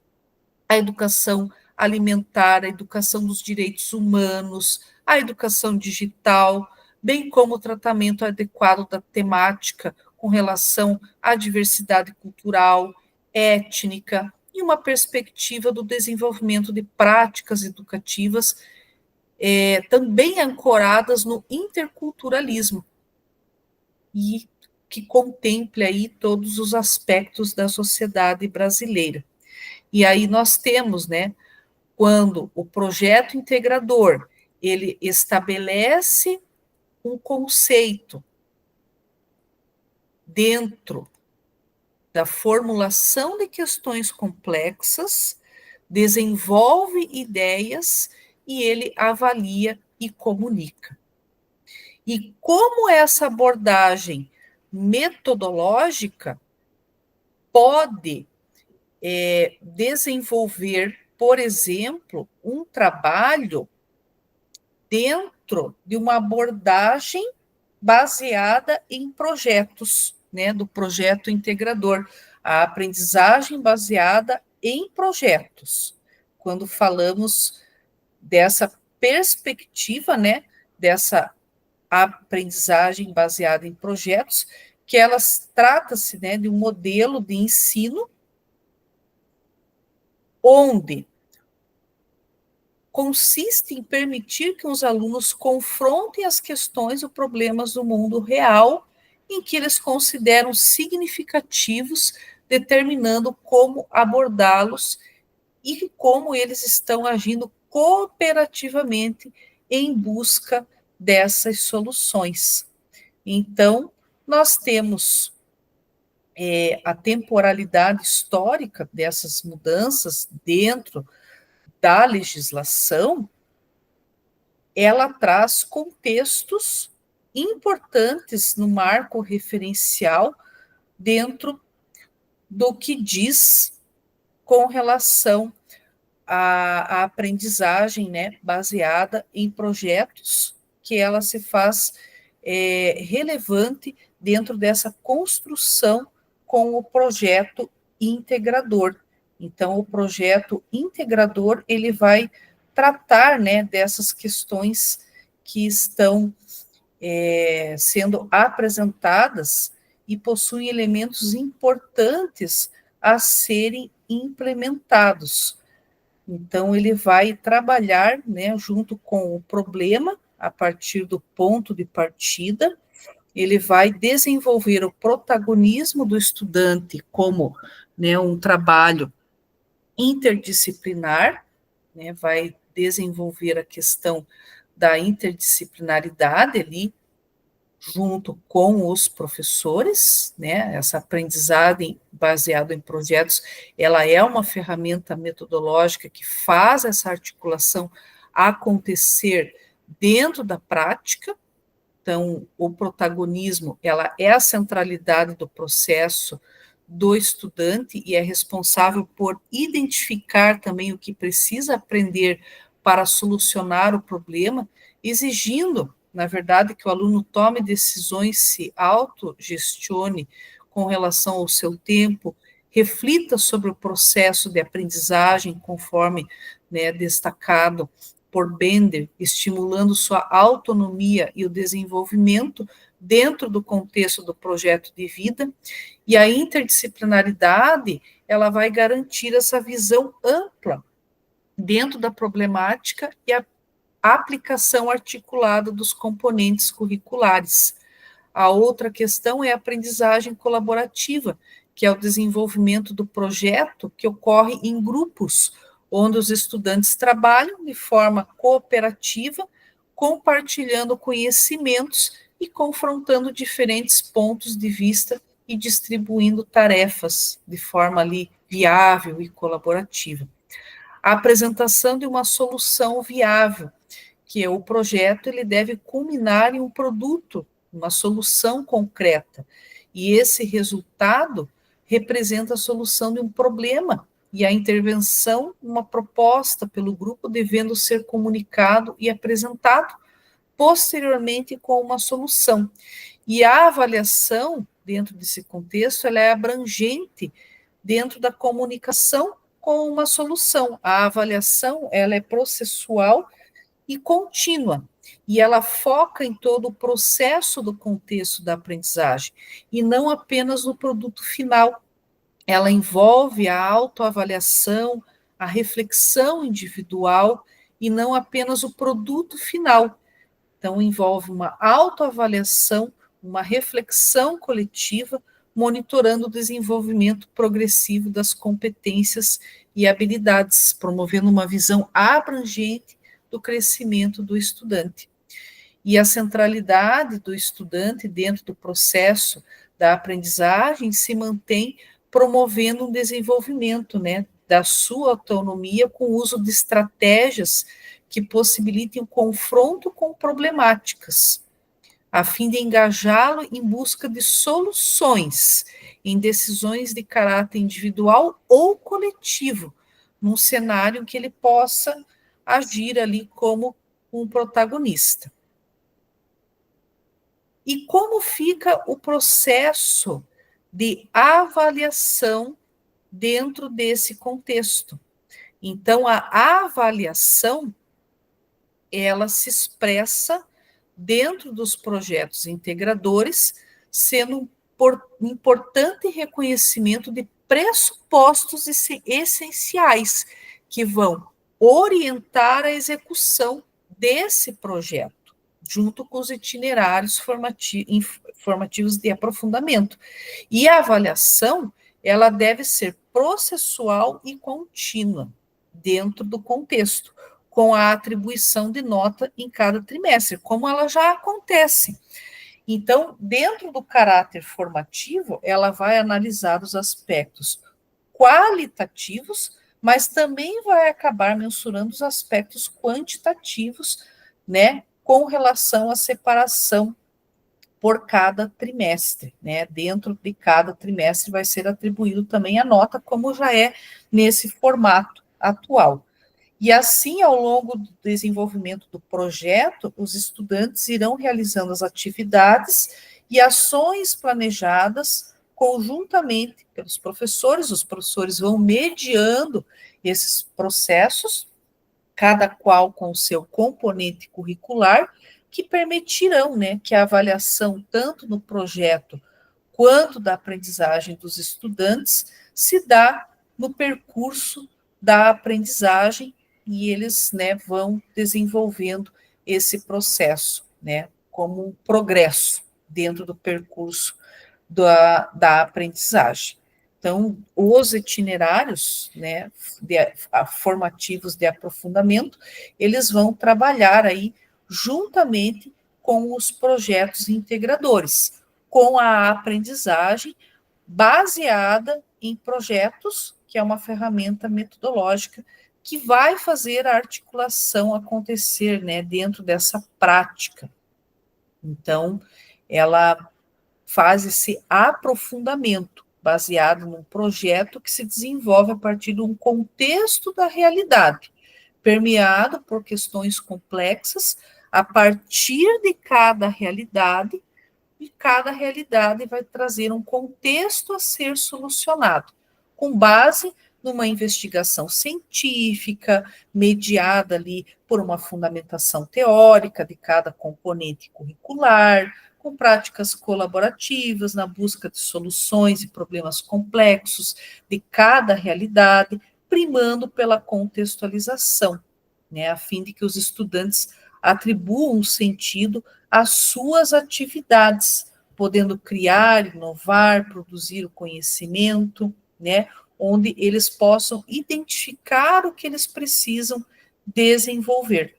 a educação alimentar, a educação dos direitos humanos, a educação digital, bem como o tratamento adequado da temática com relação à diversidade cultural, étnica, e uma perspectiva do desenvolvimento de práticas educativas também ancoradas no interculturalismo, e que contemple aí todos os aspectos da sociedade brasileira. E aí nós temos, né, quando o projeto integrador, ele estabelece um conceito dentro da formulação de questões complexas, desenvolve ideias e ele avalia e comunica. E como essa abordagem metodológica pode desenvolver, por exemplo, um trabalho dentro de uma abordagem baseada em projetos, né, do projeto integrador, a aprendizagem baseada em projetos. Quando falamos dessa perspectiva, né, dessa aprendizagem baseada em projetos, que elas trata-se, né, de um modelo de ensino onde consiste em permitir que os alunos confrontem as questões ou problemas do mundo real em que eles consideram significativos, determinando como abordá-los e como eles estão agindo cooperativamente em busca dessas soluções. Então, nós temos a temporalidade histórica dessas mudanças dentro da legislação, ela traz contextos importantes no marco referencial dentro do que diz com relação à aprendizagem, né, baseada em projetos, que ela se faz relevante dentro dessa construção com o projeto integrador. Então, o projeto integrador, ele vai tratar, né, dessas questões que estão sendo apresentadas e possuem elementos importantes a serem implementados. Então, ele vai trabalhar, né, junto com o problema, a partir do ponto de partida, ele vai desenvolver o protagonismo do estudante como, né, um trabalho interdisciplinar, né, vai desenvolver a questão da interdisciplinaridade ali, junto com os professores, né, essa aprendizagem baseada em projetos, ela é uma ferramenta metodológica que faz essa articulação acontecer dentro da prática. Então, o protagonismo, ela é a centralidade do processo do estudante e é responsável por identificar também o que precisa aprender para solucionar o problema, exigindo, na verdade, que o aluno tome decisões, se autogestione com relação ao seu tempo, reflita sobre o processo de aprendizagem, conforme, né, destacado por Bender, estimulando sua autonomia e o desenvolvimento dentro do contexto do projeto de vida, e a interdisciplinaridade, ela vai garantir essa visão ampla dentro da problemática e a aplicação articulada dos componentes curriculares. A outra questão é a aprendizagem colaborativa, que é o desenvolvimento do projeto que ocorre em grupos, onde os estudantes trabalham de forma cooperativa, compartilhando conhecimentos e confrontando diferentes pontos de vista e distribuindo tarefas de forma ali viável e colaborativa. A apresentação de uma solução viável, que é o projeto, ele deve culminar em um produto, uma solução concreta, e esse resultado representa a solução de um problema, e a intervenção, uma proposta pelo grupo devendo ser comunicado e apresentado posteriormente com uma solução. E a avaliação, dentro desse contexto, ela é abrangente dentro da comunicação com uma solução. A avaliação, ela é processual e contínua, e ela foca em todo o processo do contexto da aprendizagem, e não apenas no produto final. Ela envolve a autoavaliação, a reflexão individual, e não apenas o produto final. Então, envolve uma autoavaliação, uma reflexão coletiva, monitorando o desenvolvimento progressivo das competências e habilidades, promovendo uma visão abrangente do crescimento do estudante. E a centralidade do estudante dentro do processo da aprendizagem se mantém promovendo um desenvolvimento, né, da sua autonomia com o uso de estratégias que possibilitem o confronto com problemáticas, a fim de engajá-lo em busca de soluções em decisões de caráter individual ou coletivo, num cenário em que ele possa agir ali como um protagonista. E como fica o processo de avaliação dentro desse contexto? Então, a avaliação, ela se expressa dentro dos projetos integradores, sendo um importante reconhecimento de pressupostos essenciais que vão orientar a execução desse projeto, junto com os itinerários formativos de aprofundamento. E a avaliação, ela deve ser processual e contínua, dentro do contexto, com a atribuição de nota em cada trimestre, como ela já acontece. Então, dentro do caráter formativo, ela vai analisar os aspectos qualitativos, mas também vai acabar mensurando os aspectos quantitativos, né, com relação à separação por cada trimestre, né? Dentro de cada trimestre vai ser atribuído também a nota, como já é nesse formato atual. E assim, ao longo do desenvolvimento do projeto, os estudantes irão realizando as atividades e ações planejadas conjuntamente pelos professores. Os professores vão mediando esses processos, cada qual com o seu componente curricular, que permitirão, né, que a avaliação, tanto no projeto quanto da aprendizagem dos estudantes, se dá no percurso da aprendizagem, e eles, né, vão desenvolvendo esse processo, né, como um progresso dentro do percurso da aprendizagem. Então, os itinerários, né, formativos de aprofundamento, eles vão trabalhar aí juntamente com os projetos integradores, com a aprendizagem baseada em projetos, que é uma ferramenta metodológica que vai fazer a articulação acontecer, né, dentro dessa prática. Então, ela faz esse aprofundamento baseado num projeto que se desenvolve a partir de um contexto da realidade, permeado por questões complexas a partir de cada realidade, e cada realidade vai trazer um contexto a ser solucionado, com base numa investigação científica, mediada ali por uma fundamentação teórica de cada componente curricular, com práticas colaborativas na busca de soluções e problemas complexos de cada realidade, primando pela contextualização, né, a fim de que os estudantes atribuam um sentido às suas atividades, podendo criar, inovar, produzir o conhecimento, né, onde eles possam identificar o que eles precisam desenvolver,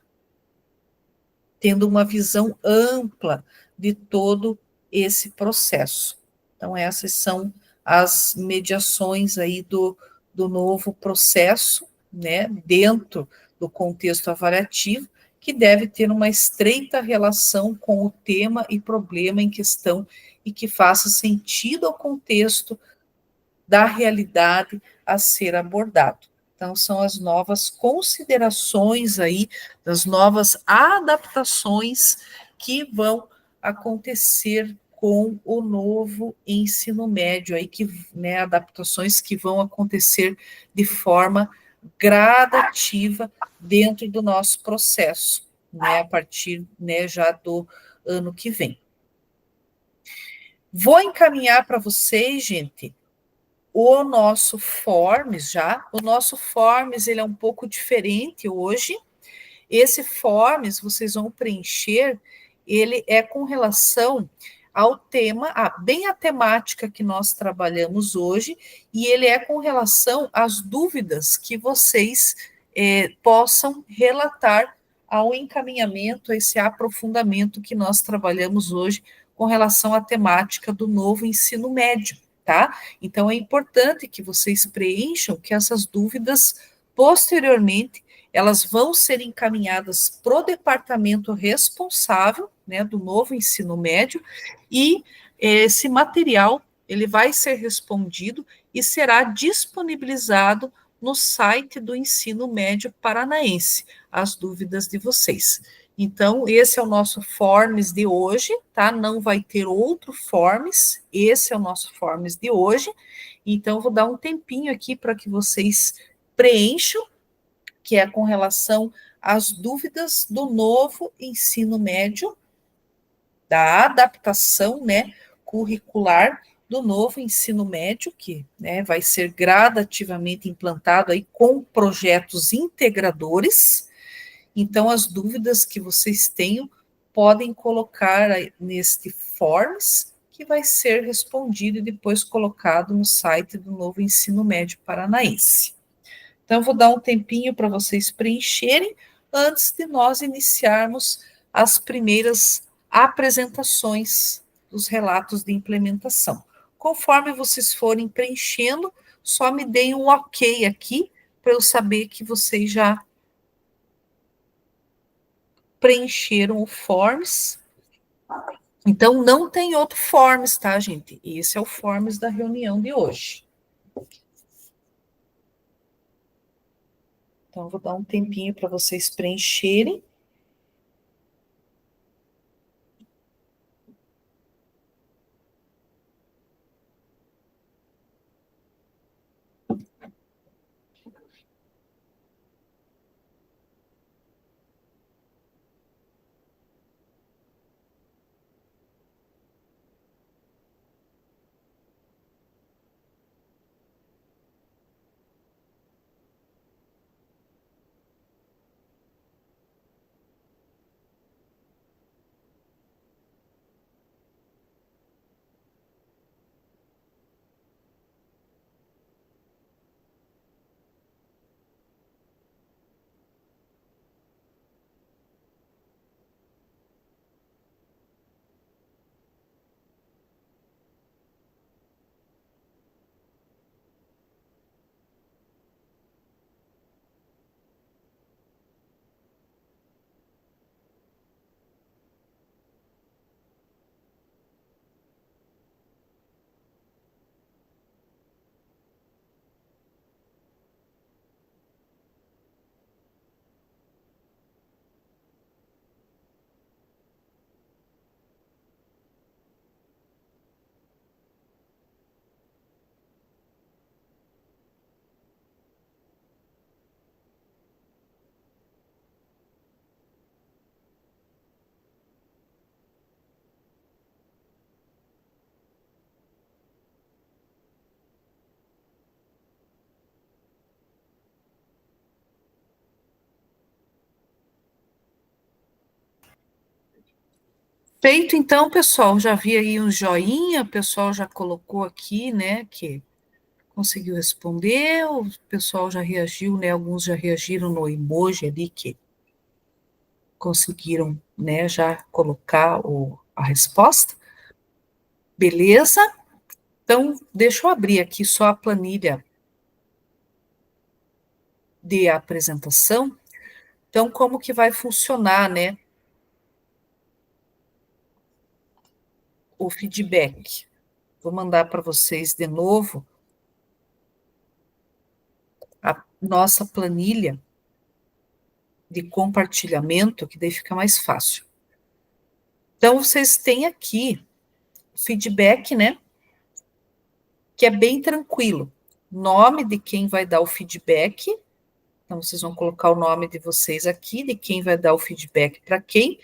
tendo uma visão ampla de todo esse processo. Então, essas são as mediações aí do novo processo, né, dentro do contexto avaliativo, que deve ter uma estreita relação com o tema e problema em questão e que faça sentido ao contexto da realidade a ser abordado. Então, são as novas considerações aí, das novas adaptações que vão acontecer com o novo ensino médio, aí que, né, adaptações que vão acontecer de forma gradativa dentro do nosso processo, né, a partir, né, já do ano que vem. Vou encaminhar para vocês, gente, o nosso Forms já. O nosso Forms, ele é um pouco diferente hoje. Esse Forms, vocês vão preencher, ele é com relação ao tema, bem a temática que nós trabalhamos hoje, e ele é com relação às dúvidas que vocês possam relatar ao encaminhamento, a esse aprofundamento que nós trabalhamos hoje com relação à temática do novo ensino médio, tá? Então, é importante que vocês preencham, que essas dúvidas, posteriormente, elas vão ser encaminhadas para o departamento responsável, né, do novo ensino médio, e esse material, ele vai ser respondido e será disponibilizado no site do ensino médio paranaense, as dúvidas de vocês. Então, esse é o nosso Forms de hoje, tá? Não vai ter outro Forms, esse é o nosso Forms de hoje. Então, vou dar um tempinho aqui para que vocês preencham, que é com relação às dúvidas do novo ensino médio, da adaptação, né, curricular do novo ensino médio, que, né, vai ser gradativamente implantado aí com projetos integradores. Então, as dúvidas que vocês tenham, podem colocar neste Forms, que vai ser respondido e depois colocado no site do Novo Ensino Médio Paranaense. Então, eu vou dar um tempinho para vocês preencherem, antes de nós iniciarmos as primeiras apresentações dos relatos de implementação. Conforme vocês forem preenchendo, só me deem um ok aqui, para eu saber que vocês já preencheram o Forms. Então, não tem outro Forms, tá, gente? Esse é o Forms da reunião de hoje. Então, vou dar um tempinho para vocês preencherem. Feito, então, pessoal, já vi aí um joinha, o pessoal já colocou aqui, né, que conseguiu responder, o pessoal já reagiu, né, alguns já reagiram no emoji ali, que conseguiram, né, já colocar a resposta. Beleza? Então, deixa eu abrir aqui só a planilha de apresentação. Então, como que vai funcionar, né, o feedback? Vou mandar para vocês de novo a nossa planilha de compartilhamento, que daí fica mais fácil. Então, vocês têm aqui o feedback, né, que é bem tranquilo. Nome de quem vai dar o feedback. Então, vocês vão colocar o nome de vocês aqui, de quem vai dar o feedback para quem,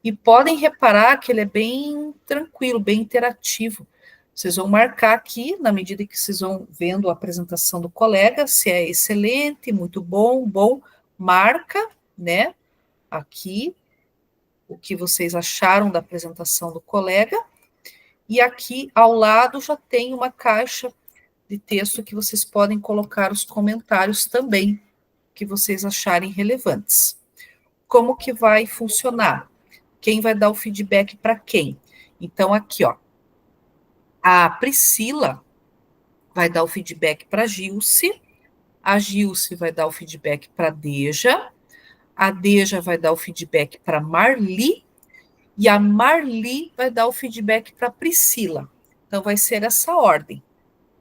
e podem reparar que ele é bem tranquilo, bem interativo. Vocês vão marcar aqui, na medida que vocês vão vendo a apresentação do colega, se é excelente, muito bom, bom, marca, né, aqui, o que vocês acharam da apresentação do colega, e aqui ao lado já tem uma caixa de texto que vocês podem colocar os comentários também, que vocês acharem relevantes. Como que vai funcionar? Quem vai dar o feedback para quem? Então, aqui, ó, a Priscila vai dar o feedback para a Gilce vai dar o feedback para a Deja vai dar o feedback para Marli, e a Marli vai dar o feedback para Priscila. Então, vai ser essa ordem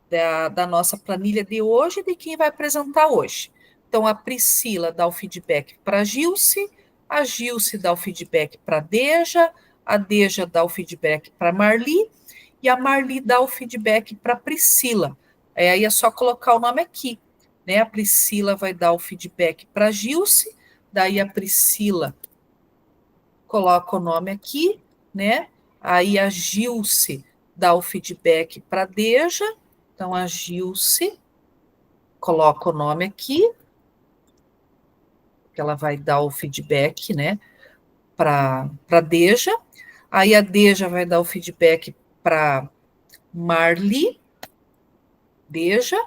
da nossa planilha de hoje, de quem vai apresentar hoje. Então, a Priscila dá o feedback para a Gilce dá o feedback para a Deja dá o feedback para Marli, e a Marli dá o feedback para a Priscila. Aí é só colocar o nome aqui, né? A Priscila vai dar o feedback para a Gilce, daí a Priscila coloca o nome aqui, né? Aí a Gilce dar o feedback para a Deja. Então, a Gilce, coloca o nome aqui, que ela vai dar o feedback, né, para a Deja. Aí a Deja vai dar o feedback para Marli, Deja,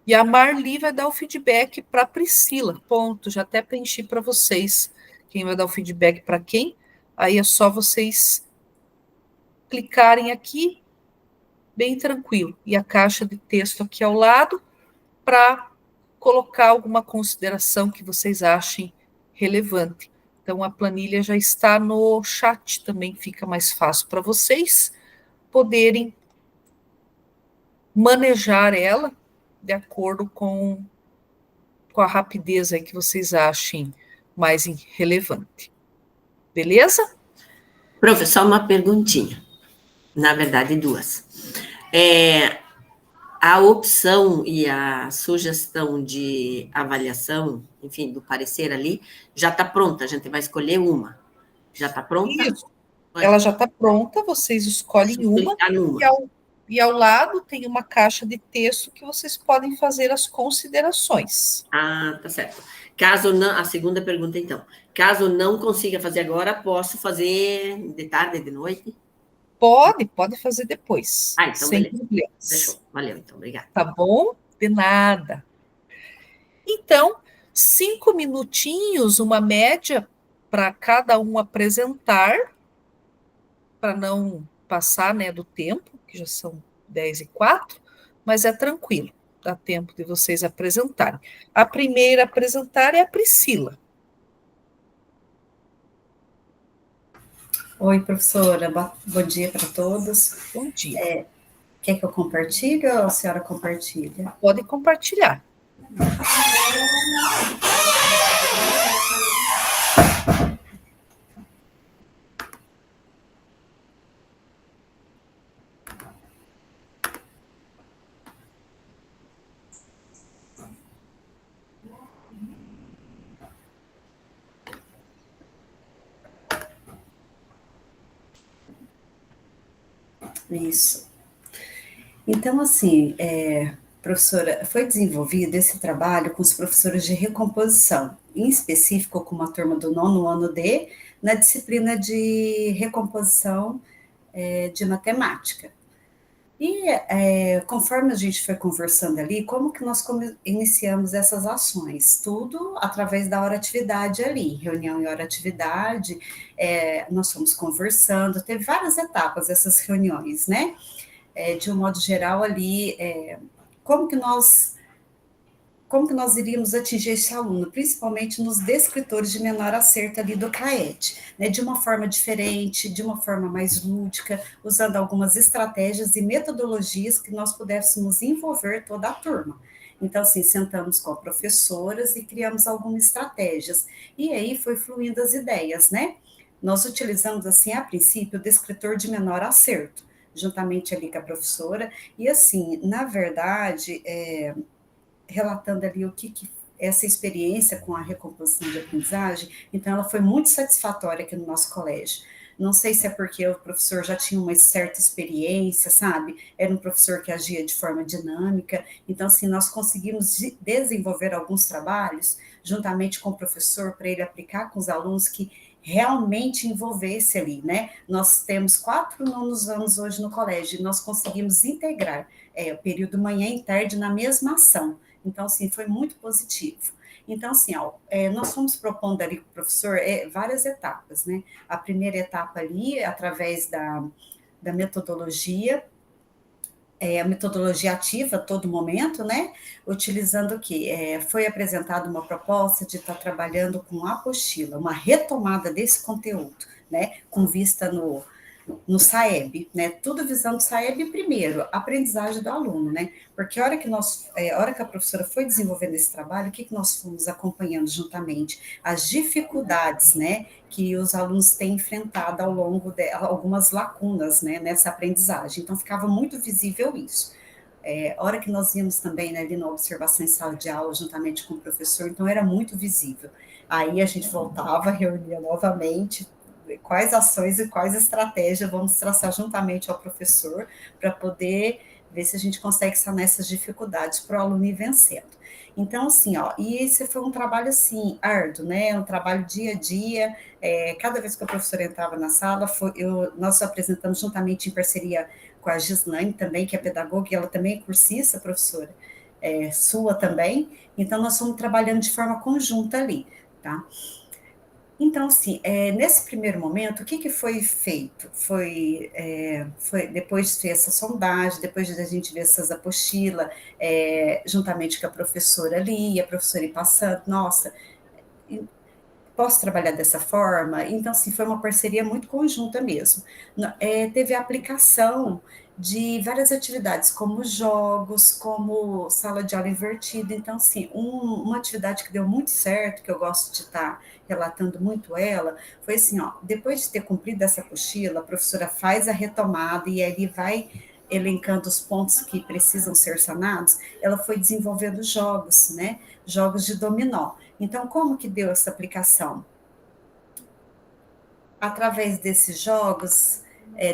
e a Marli vai dar o feedback para Priscila. Ponto, já até preenchi para vocês quem vai dar o feedback para quem. Aí é só vocês clicarem aqui, bem tranquilo. E a caixa de texto aqui ao lado, para colocar alguma consideração que vocês achem relevante. Então, a planilha já está no chat, também fica mais fácil para vocês poderem manejar ela de acordo com a rapidez aí que vocês achem mais relevante. Beleza? Professor, uma perguntinha. Na verdade, duas. A opção e a sugestão de avaliação, enfim, do parecer ali, já está pronta, a gente vai escolher uma. Já está pronta? Isso. Ela já está pronta, vocês escolhem uma, e ao lado tem uma caixa de texto que vocês podem fazer as considerações. Ah, tá certo. Caso não, a segunda pergunta, então. Caso não consiga fazer agora, posso fazer de tarde, de noite? Pode fazer depois. Ah, então sem beleza. problemas. Fechou. Valeu, então, obrigada. Tá bom? De nada. Então, 5 minutinhos, uma média, para cada um apresentar, para não passar, né, do tempo, que já são 10:04, mas é tranquilo, dá tempo de vocês apresentarem. A primeira a apresentar é a Priscila. Oi, professora, bom dia para todos. Bom dia. Quer que eu compartilhe ou a senhora compartilha? Pode compartilhar. Isso. Então, assim, professora, foi desenvolvido esse trabalho com os professores de recomposição, em específico com uma turma do 9º ano D, na disciplina de recomposição de matemática. E conforme a gente foi conversando ali, como que nós iniciamos essas ações? Tudo através da hora-atividade ali, reunião e hora-atividade, nós fomos conversando, teve várias etapas essas reuniões, né? De um modo geral ali, como que nós iríamos atingir esse aluno, principalmente nos descritores de menor acerto ali do CAET, né, de uma forma diferente, de uma forma mais lúdica, usando algumas estratégias e metodologias que nós pudéssemos envolver toda a turma. Então, assim, sentamos com as professoras e criamos algumas estratégias, e aí foi fluindo as ideias, né? Nós utilizamos, assim, a princípio, o descritor de menor acerto, juntamente ali com a professora, e assim, na verdade, relatando ali o que essa experiência com a recomposição de aprendizagem, então ela foi muito satisfatória aqui no nosso colégio. Não sei se é porque o professor já tinha uma certa experiência, sabe? Era um professor que agia de forma dinâmica, então assim, nós conseguimos desenvolver alguns trabalhos juntamente com o professor para ele aplicar com os alunos que realmente envolvesse ali, né? Nós temos 4 nonos anos hoje no colégio e nós conseguimos integrar o período manhã e tarde na mesma ação. Então, assim, foi muito positivo. Então, assim, nós fomos propondo ali com o professor várias etapas, né? A primeira etapa ali, através da metodologia, a metodologia ativa a todo momento, né? Utilizando o quê? Foi apresentada uma proposta de estar trabalhando com apostila, uma retomada desse conteúdo, né? Com vista no SAEB, né? Tudo visando o SAEB primeiro, aprendizagem do aluno, né? Porque a hora que a professora foi desenvolvendo esse trabalho, o que nós fomos acompanhando juntamente? As dificuldades, né? Que os alunos têm enfrentado ao longo de algumas lacunas, né? Nessa aprendizagem. Então, ficava muito visível isso. A hora que nós íamos também, né, ali na observação em sala de aula, juntamente com o professor, então era muito visível. Aí a gente voltava, reunia novamente, quais ações e quais estratégias vamos traçar juntamente ao professor para poder ver se a gente consegue sanar essas dificuldades para o aluno ir vencendo. Então, assim, ó, e esse foi um trabalho, assim, árduo, né, um trabalho dia a dia, cada vez que a professora entrava na sala, nós apresentamos juntamente em parceria com a Gislaine também, que é pedagoga, e ela também é cursista, professora, sua também, então nós fomos trabalhando de forma conjunta ali, tá? Então, assim, nesse primeiro momento, o que foi feito? Foi depois de ter essa sondagem, depois de a gente ver essas apostilas, juntamente com a professora ali, a professora ir passando, nossa, posso trabalhar dessa forma? Então, assim, foi uma parceria muito conjunta mesmo. Teve a aplicação de várias atividades, como jogos, como sala de aula invertida. Então, assim, uma atividade que deu muito certo, que eu gosto de estar relatando muito ela, foi assim, ó, depois de ter cumprido essa apostila, a professora faz a retomada e aí vai elencando os pontos que precisam ser sanados, ela foi desenvolvendo jogos, né? Jogos de dominó. Então, como que deu essa aplicação? Através desses jogos,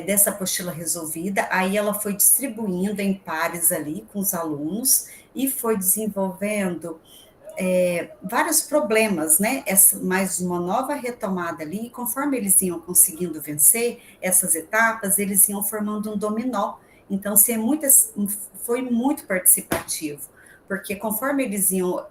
dessa apostila resolvida, aí ela foi distribuindo em pares ali com os alunos e foi desenvolvendo vários problemas, né? Mais uma nova retomada ali, e conforme eles iam conseguindo vencer essas etapas, eles iam formando um dominó. Então, foi muito participativo, porque conforme eles iam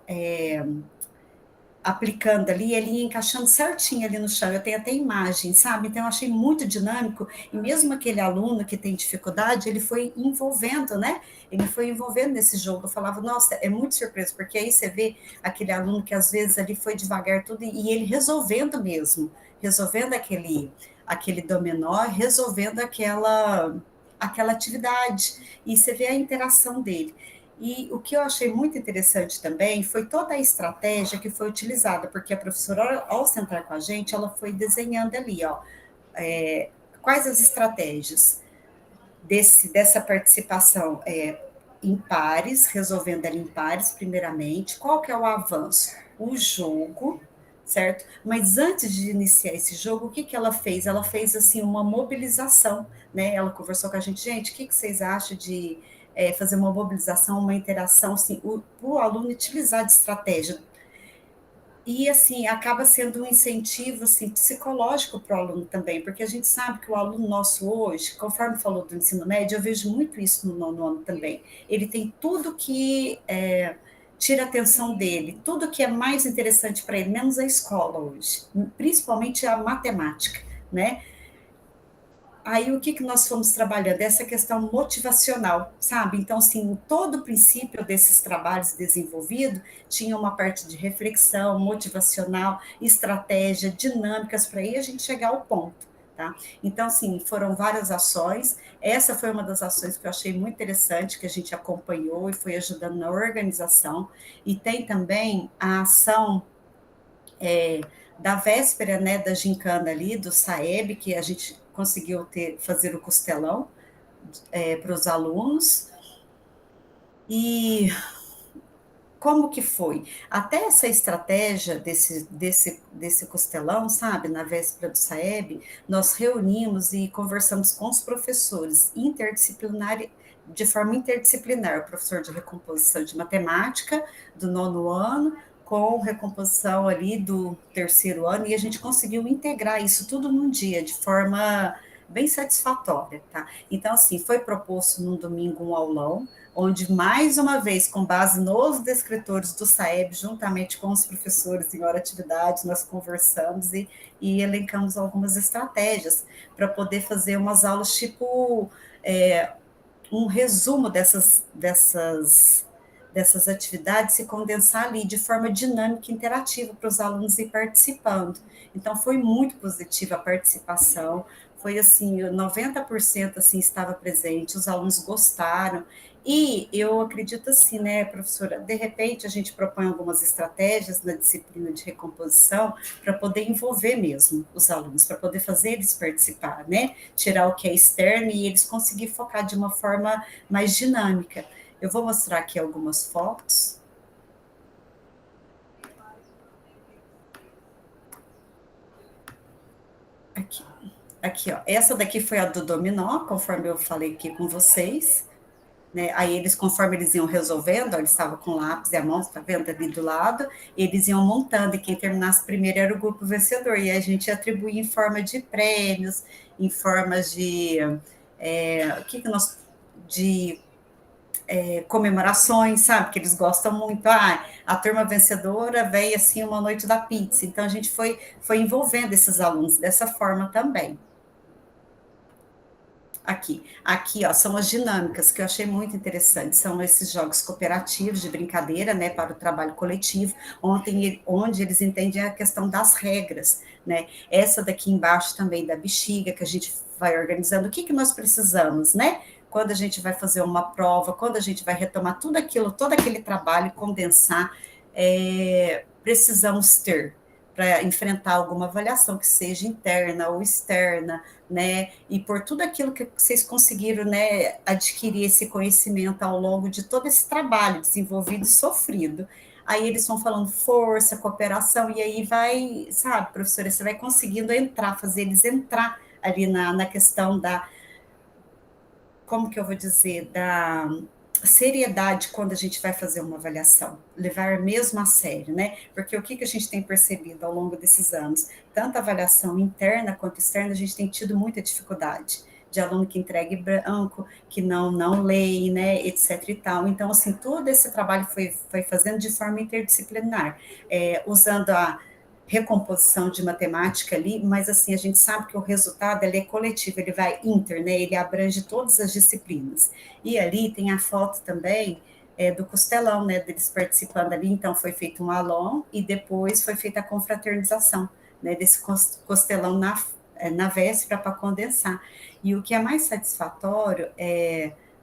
aplicando ali, ele ia encaixando certinho ali no chão, eu tenho até imagem, sabe? Então, eu achei muito dinâmico, e mesmo aquele aluno que tem dificuldade, ele foi envolvendo, né? Ele foi envolvendo nesse jogo, eu falava, nossa, é muito surpresa, porque aí você vê aquele aluno que às vezes ali foi devagar tudo, e ele resolvendo mesmo, resolvendo aquele dominó, resolvendo aquela atividade, e você vê a interação dele. E o que eu achei muito interessante também foi toda a estratégia que foi utilizada, porque a professora, ao sentar com a gente, ela foi desenhando ali, ó, quais as estratégias dessa participação em pares, resolvendo ali em pares, primeiramente, qual que é o avanço? O jogo, certo? Mas antes de iniciar esse jogo, o que ela fez? Ela fez, assim, uma mobilização, né? Ela conversou com a gente, o que vocês acham de fazer uma mobilização, uma interação, assim, o aluno utilizar de estratégia. E, assim, acaba sendo um incentivo, assim, psicológico para o aluno também, porque a gente sabe que o aluno nosso hoje, conforme falou do ensino médio, eu vejo muito isso no nono ano também, ele tem tudo que tira a atenção dele, tudo que é mais interessante para ele, menos a escola hoje, principalmente a matemática, né? Aí, o que nós fomos trabalhando? Essa questão motivacional, sabe? Então, assim, todo o princípio desses trabalhos desenvolvidos tinha uma parte de reflexão, motivacional, estratégia, dinâmicas, para aí a gente chegar ao ponto, tá? Então, assim, foram várias ações. Essa foi uma das ações que eu achei muito interessante, que a gente acompanhou e foi ajudando na organização. E tem também a ação da véspera, né, da gincana ali, do Saeb, que a gente conseguiu fazer o costelão para os alunos. E como que foi? Até essa estratégia desse costelão, sabe, na véspera do Saeb, nós reunimos e conversamos com os professores de forma interdisciplinar, o professor de recomposição de matemática do nono ano, com recomposição ali do terceiro ano, e a gente conseguiu integrar isso tudo num dia, de forma bem satisfatória, tá? Então, assim, foi proposto num domingo um aulão, onde, mais uma vez, com base nos descritores do Saeb, juntamente com os professores em hora atividade, nós conversamos e elencamos algumas estratégias para poder fazer umas aulas tipo um resumo dessas atividades e condensar ali de forma dinâmica e interativa para os alunos ir participando. Então, foi muito positiva a participação, foi assim, 90% assim, estava presente, os alunos gostaram, e eu acredito assim, né, professora, de repente a gente propõe algumas estratégias na disciplina de recomposição para poder envolver mesmo os alunos, para poder fazer eles participar, né, tirar o que é externo e eles conseguirem focar de uma forma mais dinâmica. Eu vou mostrar aqui algumas fotos. Aqui, ó. Essa daqui foi a do dominó, conforme eu falei aqui com vocês. Né? Aí eles, conforme eles iam resolvendo, ó, eles estavam com lápis e a mão, tá vendo ali do lado, eles iam montando, e quem terminasse primeiro era o grupo vencedor, e a gente atribuía em forma de prêmios, em formas de o que nós de comemorações, sabe, que eles gostam muito, a turma vencedora veio assim uma noite da pizza, então a gente foi envolvendo esses alunos dessa forma também. Aqui, ó, são as dinâmicas que eu achei muito interessantes, são esses jogos cooperativos de brincadeira, né, para o trabalho coletivo, onde eles entendem a questão das regras, né, essa daqui embaixo também da bexiga, que a gente vai organizando, o que nós precisamos, né, quando a gente vai fazer uma prova, quando a gente vai retomar tudo aquilo, todo aquele trabalho, condensar, precisamos ter, para enfrentar alguma avaliação que seja interna ou externa, né, e por tudo aquilo que vocês conseguiram, né, adquirir esse conhecimento ao longo de todo esse trabalho desenvolvido e sofrido. Aí eles vão falando força, cooperação, e aí vai, sabe, professora, você vai conseguindo entrar, fazer eles entrar ali na questão da, como que eu vou dizer, da seriedade quando a gente vai fazer uma avaliação, levar mesmo a sério, né? Porque o que a gente tem percebido ao longo desses anos? Tanto a avaliação interna quanto externa, a gente tem tido muita dificuldade de aluno que entrega em branco, que não lê, né, etc e tal. Então, assim, todo esse trabalho foi fazendo de forma interdisciplinar, usando a recomposição de matemática ali, mas assim, a gente sabe que o resultado ele é coletivo, ele vai inter, né, ele abrange todas as disciplinas. E ali tem a foto também do costelão, né, deles participando ali, então foi feito um alon e depois foi feita a confraternização, né, desse costelão na véspera para condensar. E o que é mais satisfatório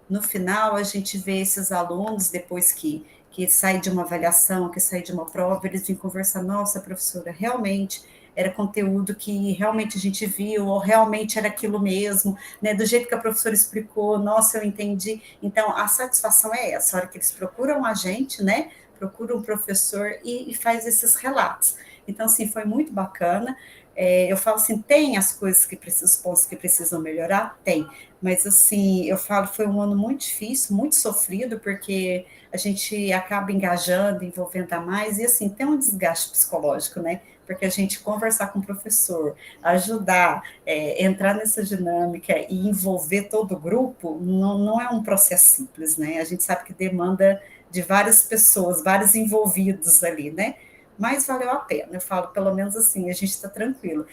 no final, a gente vê esses alunos, depois que sai de uma avaliação, que sai de uma prova, eles vêm conversar, nossa, professora, realmente era conteúdo que realmente a gente viu, ou realmente era aquilo mesmo, né, do jeito que a professora explicou, nossa, eu entendi. Então, a satisfação é essa, a hora que eles procuram a gente, né, procuram o professor e faz esses relatos. Então, assim, foi muito bacana. Eu falo assim, tem as coisas os pontos que precisam melhorar? Tem. Mas, assim, eu falo, foi um ano muito difícil, muito sofrido, porque a gente acaba engajando, envolvendo a mais, e, assim, tem um desgaste psicológico, né? Porque a gente conversar com o professor, ajudar, entrar nessa dinâmica e envolver todo o grupo, não é um processo simples, né? A gente sabe que demanda de várias pessoas, vários envolvidos ali, né? Mas valeu a pena, eu falo, pelo menos assim, a gente está tranquilo.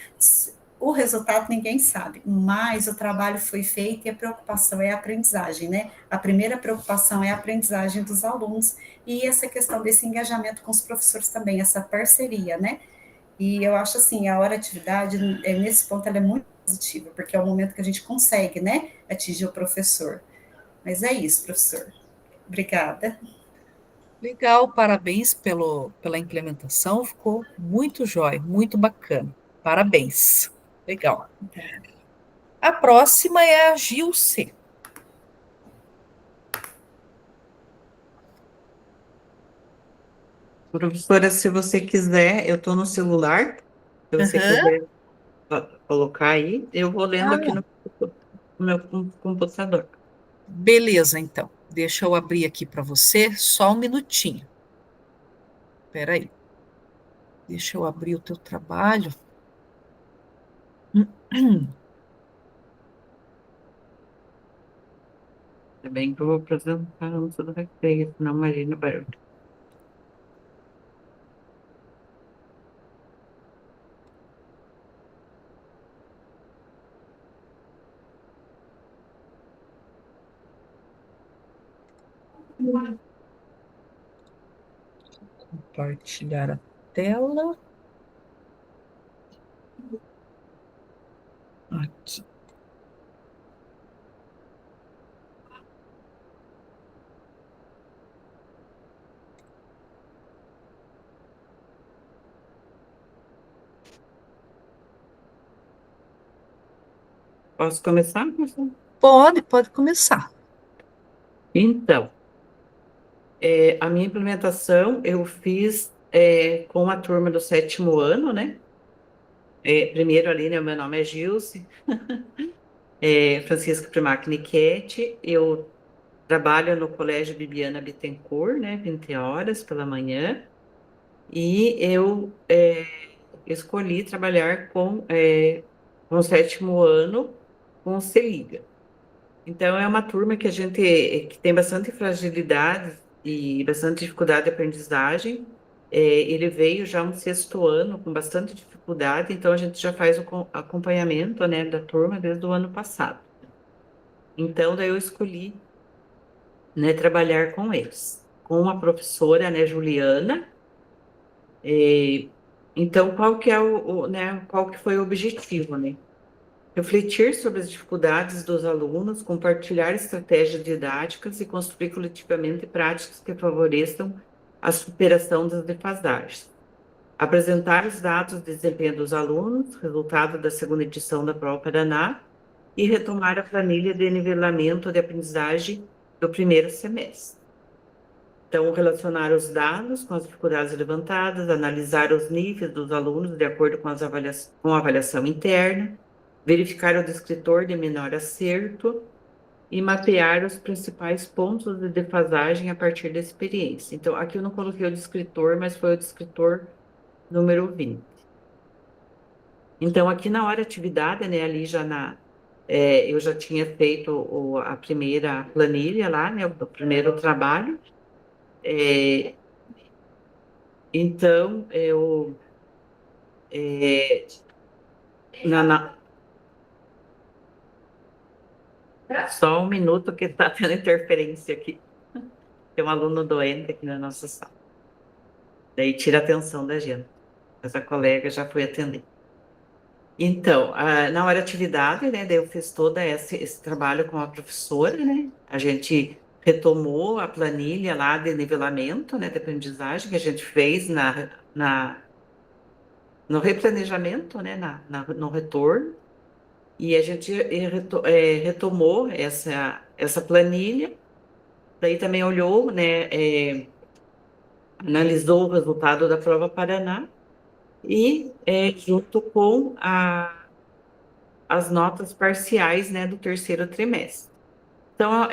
O resultado ninguém sabe, mas o trabalho foi feito e a preocupação é a aprendizagem, né? A primeira preocupação é a aprendizagem dos alunos e essa questão desse engajamento com os professores também, essa parceria, né? E eu acho assim, a hora atividade, nesse ponto, ela é muito positiva, porque é o momento que a gente consegue, né, atingir o professor. Mas é isso, professor. Obrigada. Legal, parabéns pela implementação, ficou muito jóia, muito bacana. Parabéns. Legal. A próxima é a Gilce. Professora, se você quiser, eu estou no celular, se você Aham. quiser colocar aí, eu vou lendo aqui Ah, no meu computador. beleza, então. Deixa eu abrir aqui para você, só um minutinho. Espera aí. Deixa eu abrir o teu trabalho. É bem que eu vou apresentar antes do recreio, senão Marina vai. Compartilhar a tela. Aqui. Posso começar, professora? Pode começar. Então, a minha implementação eu fiz com a turma do 7º ano, né? primeiro ali, né, o meu nome é Gilce, Francisca Primac Nichetti, eu trabalho no Colégio Bibiana Bittencourt, né, 20 horas pela manhã, e eu escolhi trabalhar com o 7º ano com o CELIGA. Então, é uma turma que a gente que tem bastante fragilidade e bastante dificuldade de aprendizagem. Ele veio já no 6º ano com bastante dificuldade, então a gente já faz o acompanhamento, né, da turma desde o ano passado. Então, daí eu escolhi, né, trabalhar com eles, com a professora, né, Juliana. Então, qual que é né, qual que foi o objetivo, né? Refletir sobre as dificuldades dos alunos, compartilhar estratégias didáticas e construir coletivamente práticas que favoreçam a superação das defasagens. Apresentar os dados de desempenho dos alunos, resultado da 2ª edição da Prova Paraná, e retomar a planilha de nivelamento de aprendizagem do 1º semestre. Então, relacionar os dados com as dificuldades levantadas, analisar os níveis dos alunos de acordo com a avaliação interna, verificar o descritor de menor acerto e mapear os principais pontos de defasagem a partir da experiência. Então, aqui eu não coloquei o descritor, mas foi o descritor número 20. Então, aqui na hora atividade, né, ali já eu já tinha feito a primeira planilha lá, né, o primeiro trabalho. Então, eu só um minuto que está tendo interferência aqui. Tem um aluno doente aqui na nossa sala. Daí tira a atenção da gente. Essa colega já foi atender. Então, na hora atividade, né, daí eu fiz todo esse trabalho com a professora, né? A gente retomou a planilha lá de nivelamento, né, de aprendizagem que a gente fez no replanejamento, né, no retorno. E a gente retomou essa planilha, daí também olhou, né, analisou o resultado da Prova Paraná e junto com as notas parciais, né, do 3º trimestre. Então,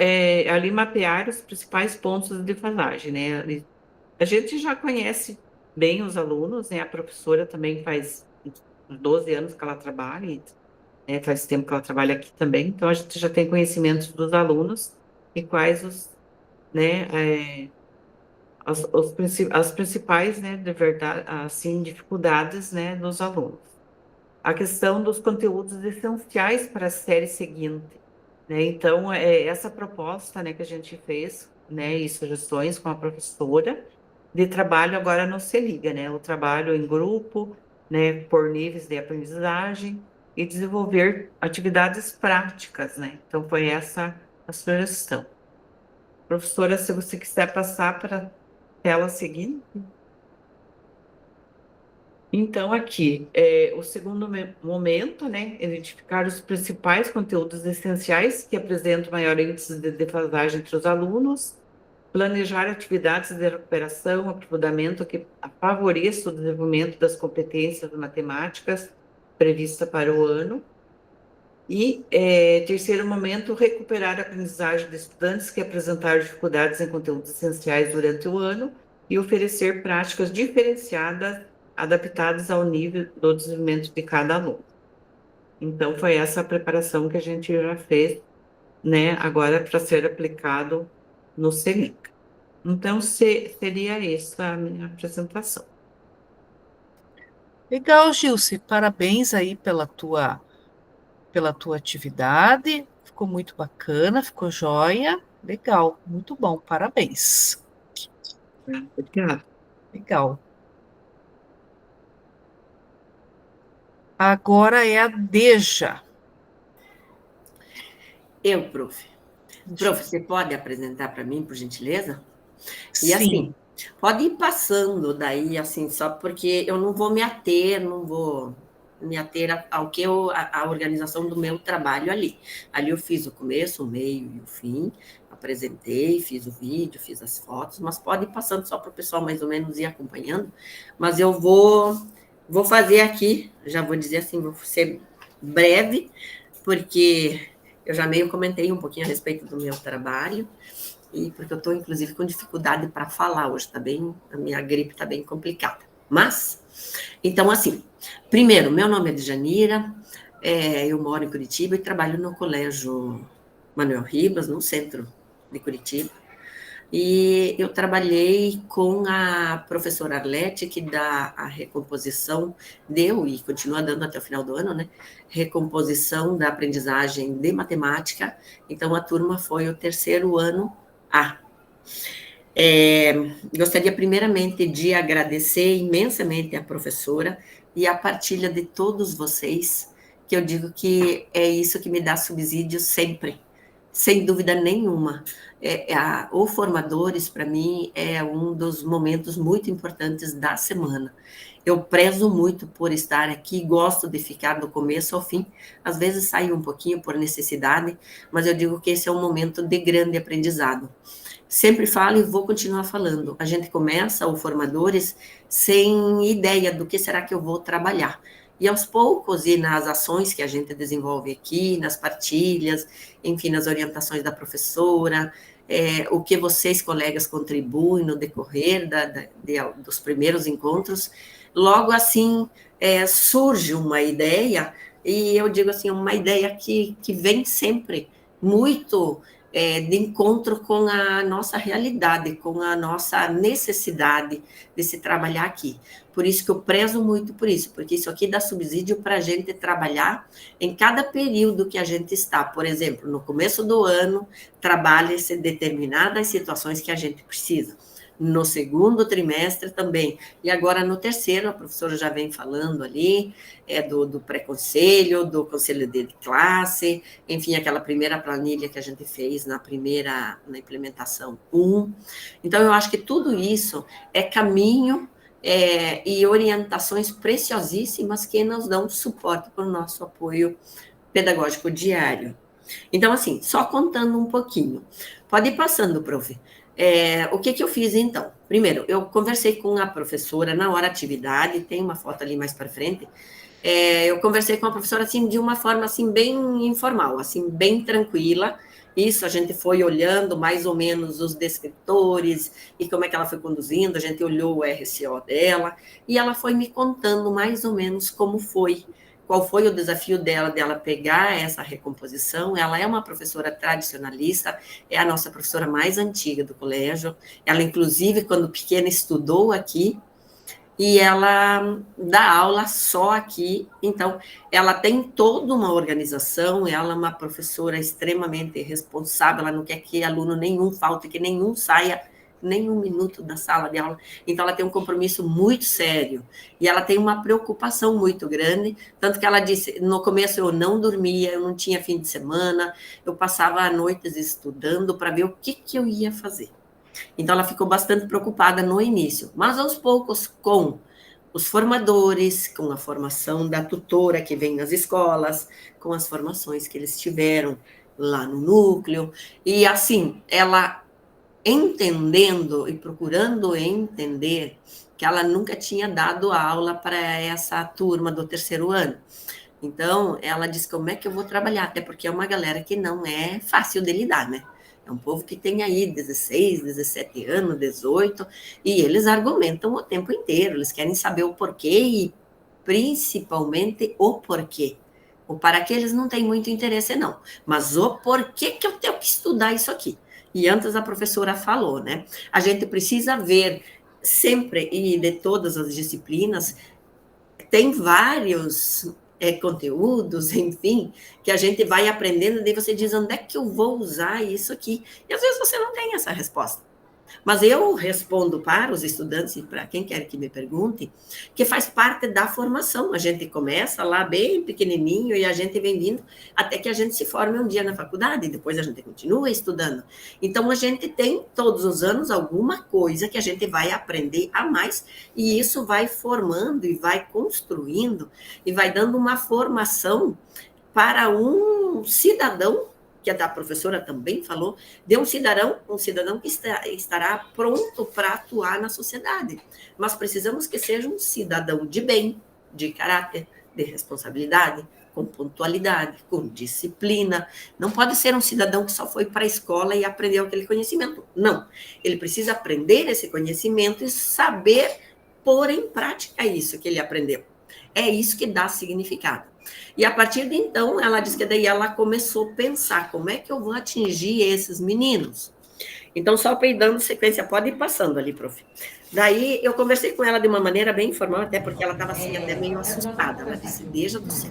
ali mapear os principais pontos de defasagem, né? A gente já conhece bem os alunos, né? A professora também faz uns 12 anos que ela trabalha, né, faz tempo que ela trabalha aqui também, então a gente já tem conhecimentos dos alunos e quais né, as principais, né, de verdade, assim, dificuldades, né, dos alunos. A questão dos conteúdos essenciais para a série seguinte, né, então, essa proposta, né, que a gente fez, né, e sugestões com a professora de trabalho agora no CELIGA, né, o trabalho em grupo, né, por níveis de aprendizagem e desenvolver atividades práticas, né, então foi essa a sugestão. Professora, se você quiser passar para a tela seguinte. Então, aqui, o segundo momento, né, identificar os principais conteúdos essenciais que apresentam maior índice de defasagem entre os alunos, planejar atividades de recuperação, aprofundamento que favoreça o desenvolvimento das competências matemáticas prevista para o ano. E, terceiro momento, recuperar a aprendizagem de estudantes que apresentaram dificuldades em conteúdos essenciais durante o ano e oferecer práticas diferenciadas, adaptadas ao nível do desenvolvimento de cada aluno. Então, foi essa a preparação que a gente já fez, né, agora para ser aplicado no CELIGA. Então, seria essa a minha apresentação. Legal, Gilce, parabéns aí pela tua atividade, ficou muito bacana, ficou joia, legal, muito bom, parabéns. Obrigada. Legal. Agora é a Deja. Eu, prof. Prof, você pode apresentar para mim, por gentileza? E Sim. assim, pode ir passando daí, assim, só porque eu não vou me ater, ao que a organização do meu trabalho ali. Ali eu fiz o começo, o meio e o fim, apresentei, fiz o vídeo, fiz as fotos, mas pode ir passando só para o pessoal mais ou menos ir acompanhando, mas eu vou vou fazer aqui, já vou dizer assim, vou ser breve, porque eu já meio comentei um pouquinho a respeito do meu trabalho, e porque eu estou, inclusive, com dificuldade para falar hoje, tá bem? A minha gripe está bem complicada. Mas, então, assim, primeiro, meu nome é Djanira, eu moro em Curitiba e trabalho no Colégio Manuel Ribas, no centro de Curitiba. E eu trabalhei com a professora Arlete, que dá a recomposição, deu e continua dando até o final do ano, né? Recomposição da aprendizagem de matemática. Então, a turma foi o terceiro ano A. Gostaria primeiramente de agradecer imensamente à professora e a partilha de todos vocês, que eu digo que é isso que me dá subsídio sempre, sem dúvida nenhuma. O Formadores, para mim, é um dos momentos muito importantes da semana. Eu prezo muito por estar aqui, gosto de ficar do começo ao fim, às vezes saio um pouquinho por necessidade, mas eu digo que esse é um momento de grande aprendizado. Sempre falo e vou continuar falando. A gente começa o Formadores sem ideia do que será que eu vou trabalhar. E aos poucos, e nas ações que a gente desenvolve aqui, nas partilhas, enfim, nas orientações da professora, o que vocês, colegas, contribuem no decorrer dos primeiros encontros, logo assim surge uma ideia, e eu digo assim, uma ideia que vem sempre muito de encontro com a nossa realidade, com a nossa necessidade de se trabalhar aqui. Por isso que eu prezo muito por isso, porque isso aqui dá subsídio para a gente trabalhar em cada período que a gente está. Por exemplo, no começo do ano, trabalha-se determinadas situações que a gente precisa. No segundo trimestre também. E agora no terceiro, a professora já vem falando ali, do pré-conselho, do conselho de classe, enfim, aquela primeira planilha que a gente fez na implementação 1. Então, eu acho que tudo isso é caminho e orientações preciosíssimas que nos dão suporte para o nosso apoio pedagógico diário. Então, assim, só contando um pouquinho. Pode ir passando, prof. O que eu fiz, então? Primeiro, eu conversei com a professora na hora atividade, tem uma foto ali mais para frente, eu conversei com a professora, assim, de uma forma, assim, bem informal, assim, bem tranquila. Isso, a gente foi olhando mais ou menos os descritores e como é que ela foi conduzindo, a gente olhou o RCO dela, e ela foi me contando mais ou menos como foi, qual foi o desafio dela pegar essa recomposição. Ela é uma professora tradicionalista, é a nossa professora mais antiga do colégio, ela, inclusive, quando pequena, estudou aqui, e ela dá aula só aqui, então ela tem toda uma organização, ela é uma professora extremamente responsável, ela não quer que aluno nenhum falte, que nenhum saia nem um minuto da sala de aula, então ela tem um compromisso muito sério, e ela tem uma preocupação muito grande, tanto que ela disse, no começo eu não dormia, eu não tinha fim de semana, eu passava noites estudando para ver o que eu ia fazer. Então, ela ficou bastante preocupada no início, mas aos poucos, com os formadores, com a formação da tutora que vem nas escolas, com as formações que eles tiveram lá no núcleo, e assim, ela entendendo e procurando entender que ela nunca tinha dado aula para essa turma do terceiro ano. Então, ela disse, como é que eu vou trabalhar? Até porque é uma galera que não é fácil de lidar, né? É um povo que tem aí 16, 17 anos, 18, e eles argumentam o tempo inteiro, eles querem saber o porquê e principalmente o porquê. O para que eles não têm muito interesse, não. Mas o porquê que eu tenho que estudar isso aqui. E antes a professora falou, né? A gente precisa ver sempre, e de todas as disciplinas, tem vários conteúdos, enfim, que a gente vai aprendendo, e daí você diz, onde é que eu vou usar isso aqui? E às vezes você não tem essa resposta. Mas eu respondo para os estudantes e para quem quer que me pergunte, que faz parte da formação. A gente começa lá bem pequenininho e a gente vem vindo até que a gente se forme um dia na faculdade, e depois a gente continua estudando. Então, a gente tem todos os anos alguma coisa que a gente vai aprender a mais, e isso vai formando e vai construindo e vai dando uma formação para um cidadão, que a professora também falou, de um cidadão que estará pronto para atuar na sociedade. Mas precisamos que seja um cidadão de bem, de caráter, de responsabilidade, com pontualidade, com disciplina. Não pode ser um cidadão que só foi para a escola e aprendeu aquele conhecimento. Não. Ele precisa aprender esse conhecimento e saber pôr em prática isso que ele aprendeu. É isso que dá significado. E a partir de então, ela diz que daí ela começou a pensar, como é que eu vou atingir esses meninos? Então, só para ir dando sequência, pode ir passando ali, prof. Daí, eu conversei com ela de uma maneira bem informal, até porque ela estava assim, até meio assustada. Ela disse, Deja do céu,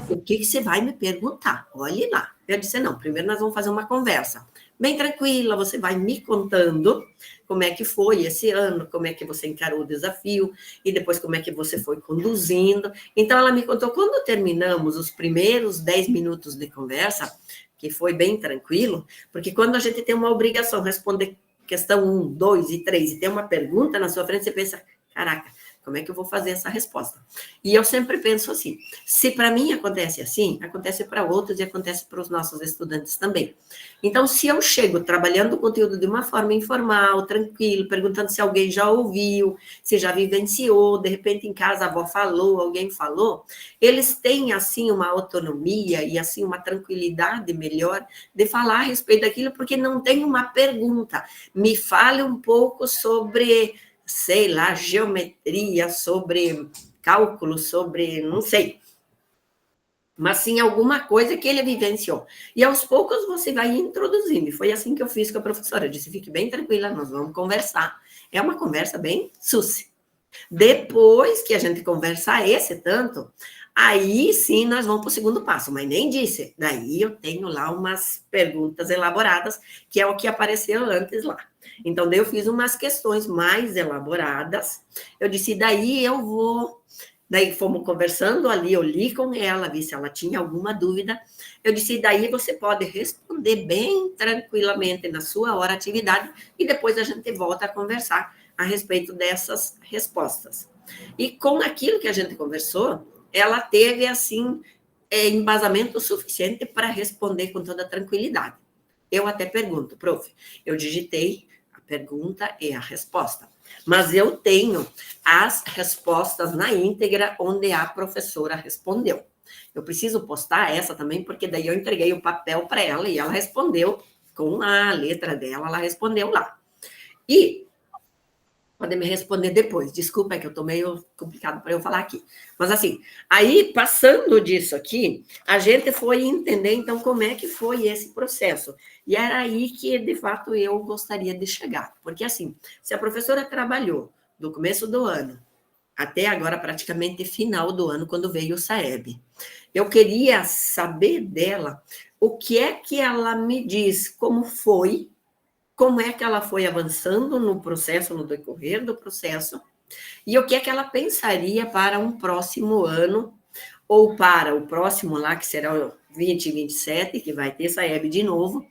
o que você vai me perguntar? Olhe lá. Eu disse, não, primeiro nós vamos fazer uma conversa bem tranquila, você vai me contando como é que foi esse ano, como é que você encarou o desafio, e depois como é que você foi conduzindo. Então, ela me contou, quando terminamos os primeiros 10 minutos de conversa, que foi bem tranquilo, porque quando a gente tem uma obrigação de responder questão 1, 2 e 3, e tem uma pergunta na sua frente, você pensa, caraca, como é que eu vou fazer essa resposta? E eu sempre penso assim, se para mim acontece assim, acontece para outros e acontece para os nossos estudantes também. Então, se eu chego trabalhando o conteúdo de uma forma informal, tranquilo, perguntando se alguém já ouviu, se já vivenciou, de repente em casa a avó falou, alguém falou, eles têm, assim, uma autonomia e, assim, uma tranquilidade melhor de falar a respeito daquilo, porque não tem uma pergunta. Me fale um pouco sobre, sei lá, geometria, sobre cálculo, sobre, não sei, mas sim alguma coisa que ele vivenciou. E aos poucos você vai introduzindo. E foi assim que eu fiz com a professora. Eu disse, fique bem tranquila, nós vamos conversar. É uma conversa bem sussa. Depois que a gente conversar esse tanto, aí sim nós vamos para o segundo passo, mas nem disse. Daí eu tenho lá umas perguntas elaboradas, que é o que apareceu antes lá. Então, daí eu fiz umas questões mais elaboradas. Eu disse, daí eu vou... Daí fomos conversando ali, eu li com ela, vi se ela tinha alguma dúvida. Eu disse, daí você pode responder bem tranquilamente na sua hora atividade e depois a gente volta a conversar a respeito dessas respostas. E com aquilo que a gente conversou, ela teve, assim, embasamento suficiente para responder com toda tranquilidade. Eu até pergunto, prof, eu digitei a pergunta e a resposta. Mas eu tenho as respostas na íntegra onde a professora respondeu. Eu preciso postar essa também, porque daí eu entreguei o papel para ela e ela respondeu com a letra dela, ela respondeu lá. E pode me responder depois. Desculpa, é que eu estou meio complicado para eu falar aqui. Mas assim, aí passando disso aqui, a gente foi entender então como é que foi esse processo. E era aí que, de fato, eu gostaria de chegar. Porque assim, se a professora trabalhou do começo do ano até agora praticamente final do ano, quando veio o SAEB, eu queria saber dela o que é que ela me diz, como foi, como é que ela foi avançando no processo, no decorrer do processo, e o que é que ela pensaria para um próximo ano, ou para o próximo lá, que será o 2027, que vai ter SAEB de novo,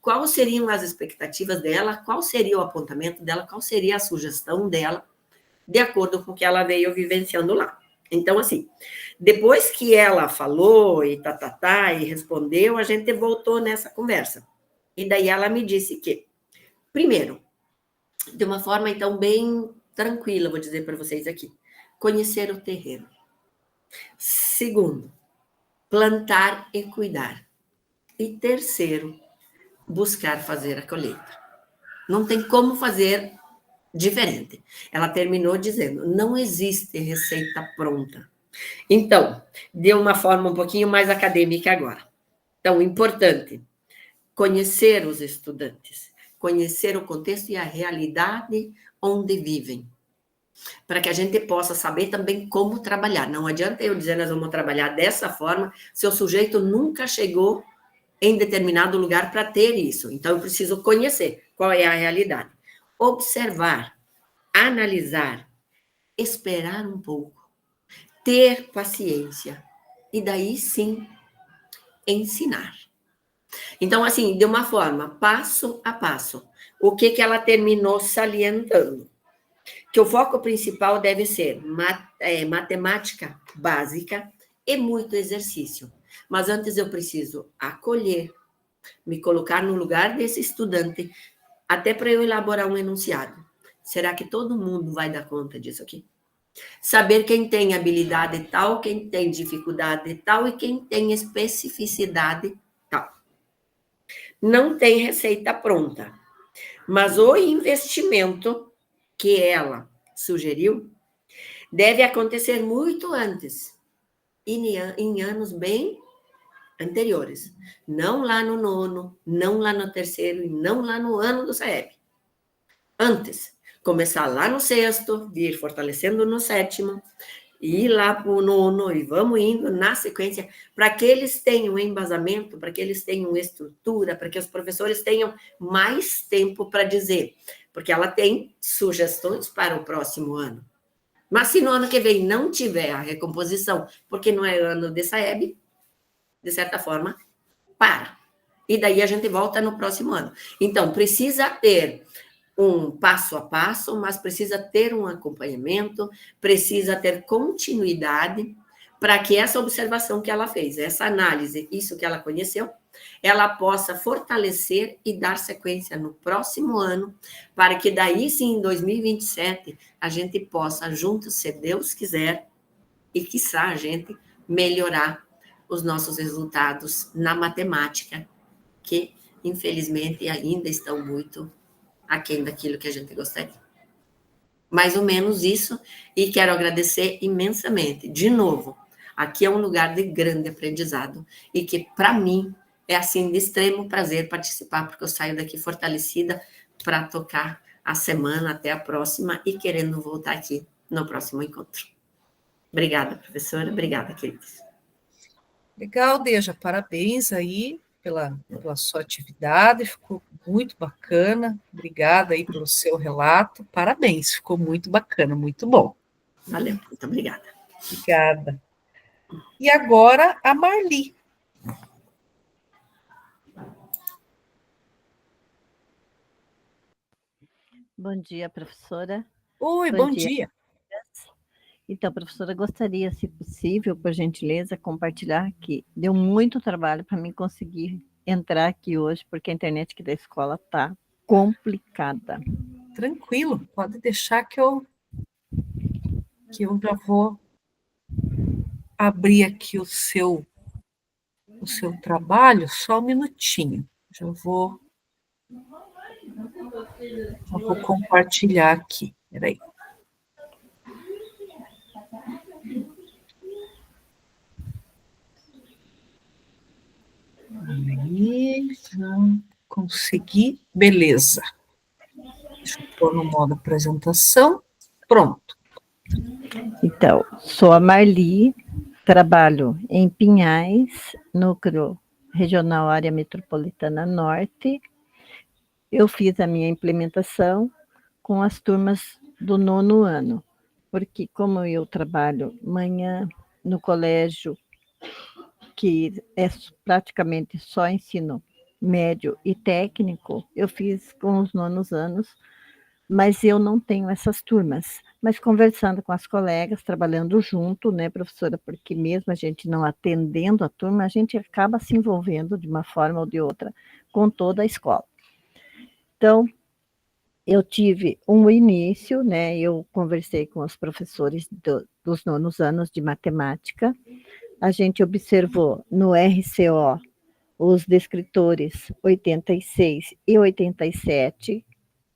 quais seriam as expectativas dela, qual seria o apontamento dela, qual seria a sugestão dela, de acordo com o que ela veio vivenciando lá. Então, assim, depois que ela falou e e respondeu, a gente voltou nessa conversa. E daí ela me disse que, primeiro, de uma forma, então, bem tranquila, vou dizer para vocês aqui, conhecer o terreno. Segundo, plantar e cuidar. E terceiro, buscar fazer a colheita. Não tem como fazer diferente. Ela terminou dizendo, não existe receita pronta. Então, de uma forma um pouquinho mais acadêmica agora. Então, importante, conhecer os estudantes, conhecer o contexto e a realidade onde vivem, para que a gente possa saber também como trabalhar. Não adianta eu dizer, nós vamos trabalhar dessa forma, se o sujeito nunca chegou em determinado lugar para ter isso. Então, eu preciso conhecer qual é a realidade. Observar, analisar, esperar um pouco, ter paciência, e daí sim, ensinar. Então, assim, de uma forma, passo a passo, o que ela terminou salientando? Que o foco principal deve ser matemática básica e muito exercício. Mas antes eu preciso acolher, me colocar no lugar desse estudante, até para eu elaborar um enunciado. Será que todo mundo vai dar conta disso aqui? Saber quem tem habilidade tal, quem tem dificuldade tal e quem tem especificidade tal. Não tem receita pronta, mas o investimento que ela sugeriu deve acontecer muito antes, em anos bem anteriores. Não lá no nono, não lá no terceiro e não lá no ano do SAEB. Antes, começar lá no sexto, vir fortalecendo no sétimo, ir lá para o nono e vamos indo na sequência, para que eles tenham embasamento, para que eles tenham estrutura, para que os professores tenham mais tempo para dizer, porque ela tem sugestões para o próximo ano. Mas se no ano que vem não tiver a recomposição, porque não é ano de SAEB, de certa forma, para. E daí a gente volta no próximo ano. Então, precisa ter um passo a passo, mas precisa ter um acompanhamento, precisa ter continuidade para que essa observação que ela fez, essa análise, isso que ela conheceu, ela possa fortalecer e dar sequência no próximo ano, para que daí sim, em 2027, a gente possa, juntos, se Deus quiser, e quiçá a gente melhorar os nossos resultados na matemática, que, infelizmente, ainda estão muito aquém daquilo que a gente gostaria. Mais ou menos isso, e quero agradecer imensamente. De novo, aqui é um lugar de grande aprendizado, e que, para mim, é assim de extremo prazer participar, porque eu saio daqui fortalecida para tocar a semana até a próxima, e querendo voltar aqui no próximo encontro. Obrigada, professora. Obrigada, queridos. Legal, Deja, parabéns aí pela sua atividade, ficou muito bacana. Obrigada aí pelo seu relato. Parabéns, ficou muito bacana, muito bom. Valeu, muito obrigada. Obrigada. E agora a Marli. Bom dia, professora. Oi, bom dia. Então, professora, gostaria, se possível, por gentileza, compartilhar que deu muito trabalho para mim conseguir entrar aqui hoje, porque a internet aqui da escola está complicada. Tranquilo, pode deixar que eu já vou abrir aqui o seu trabalho, só um minutinho. Já vou compartilhar aqui. Peraí. Aí, já consegui. Beleza. Deixa eu pôr no modo apresentação. Pronto. Então, sou a Marli, trabalho em Pinhais, núcleo regional área metropolitana norte. Eu fiz a minha implementação com as turmas do 9º ano, porque como eu trabalho manhã no colégio, que é praticamente só ensino médio e técnico, eu fiz com os 9º anos, mas eu não tenho essas turmas. Mas conversando com as colegas, trabalhando junto, né, professora, porque mesmo a gente não atendendo a turma, a gente acaba se envolvendo de uma forma ou de outra com toda a escola. Então, eu tive um início, né, eu conversei com os professores dos 9º anos de matemática, a gente observou no RCO os descritores 86 e 87,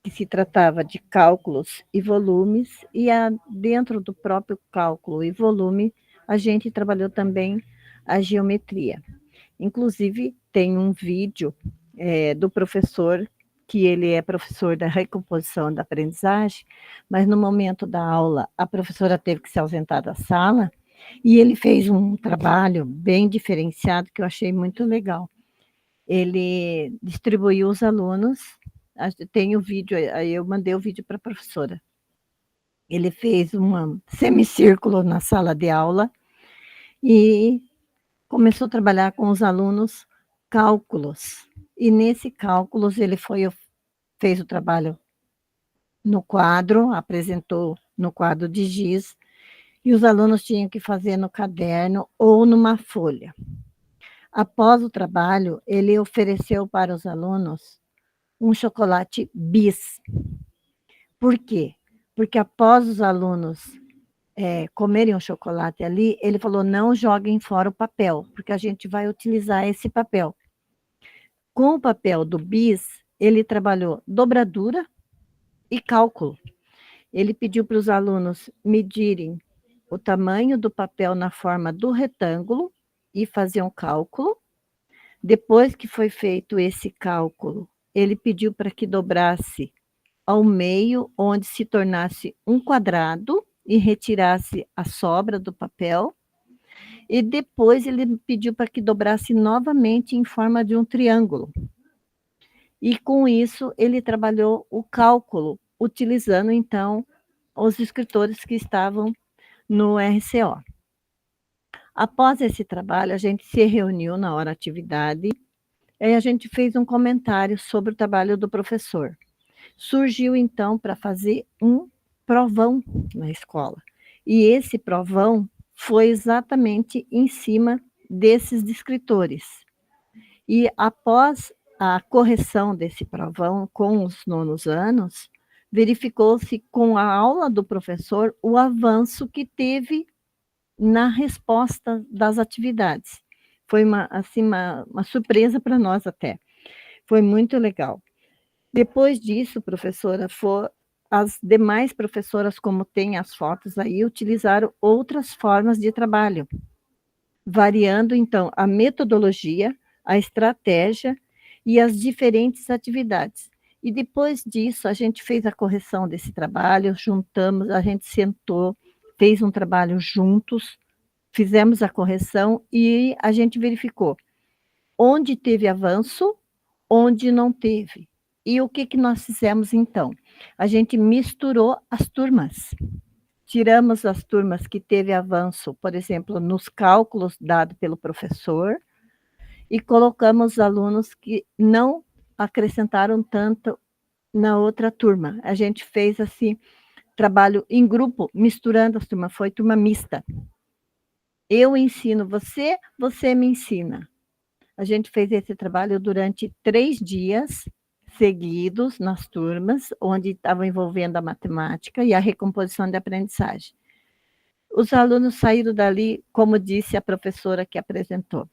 que se tratava de cálculos e volumes, e dentro do próprio cálculo e volume, a gente trabalhou também a geometria. Inclusive, tem um vídeo do professor, que ele é professor da recomposição da aprendizagem, mas no momento da aula, a professora teve que se ausentar da sala, e ele fez um trabalho bem diferenciado, que eu achei muito legal. Ele distribuiu os alunos, tem o vídeo, aí eu mandei o vídeo para a professora. Ele fez um semicírculo na sala de aula e começou a trabalhar com os alunos cálculos. E nesse cálculos ele fez o trabalho no quadro, apresentou no quadro de giz, e os alunos tinham que fazer no caderno ou numa folha. Após o trabalho, ele ofereceu para os alunos um chocolate bis. Por quê? Porque após os alunos comerem o chocolate ali, ele falou, não joguem fora o papel, porque a gente vai utilizar esse papel. Com o papel do bis, ele trabalhou dobradura e cálculo. Ele pediu para os alunos medirem o tamanho do papel na forma do retângulo e fazer um cálculo. Depois que foi feito esse cálculo, ele pediu para que dobrasse ao meio, onde se tornasse um quadrado e retirasse a sobra do papel. E depois ele pediu para que dobrasse novamente em forma de um triângulo. E com isso ele trabalhou o cálculo, utilizando então os escritores que estavam no RCO. Após esse trabalho, a gente se reuniu na hora atividade e a gente fez um comentário sobre o trabalho do professor. Surgiu então para fazer um provão na escola. E esse provão foi exatamente em cima desses escritores. E após a correção desse provão com os nonos anos, verificou-se com a aula do professor o avanço que teve na resposta das atividades. Foi uma surpresa para nós até. Foi muito legal. Depois disso, professora, as demais professoras, como tem as fotos aí, utilizaram outras formas de trabalho, variando, então, a metodologia, a estratégia e as diferentes atividades. E depois disso, a gente fez a correção desse trabalho, juntamos, a gente sentou, fez um trabalho juntos, fizemos a correção e a gente verificou onde teve avanço, onde não teve. E o que nós fizemos, então? A gente misturou as turmas. Tiramos as turmas que teve avanço, por exemplo, nos cálculos dados pelo professor, e colocamos alunos que não acrescentaram tanto na outra turma. A gente fez, assim, trabalho em grupo, misturando as turmas, foi turma mista. Eu ensino você, você me ensina. A gente fez esse trabalho durante 3 dias seguidos nas turmas, onde estavam envolvendo a matemática e a recomposição de aprendizagem. Os alunos saíram dali, como disse a professora que apresentou.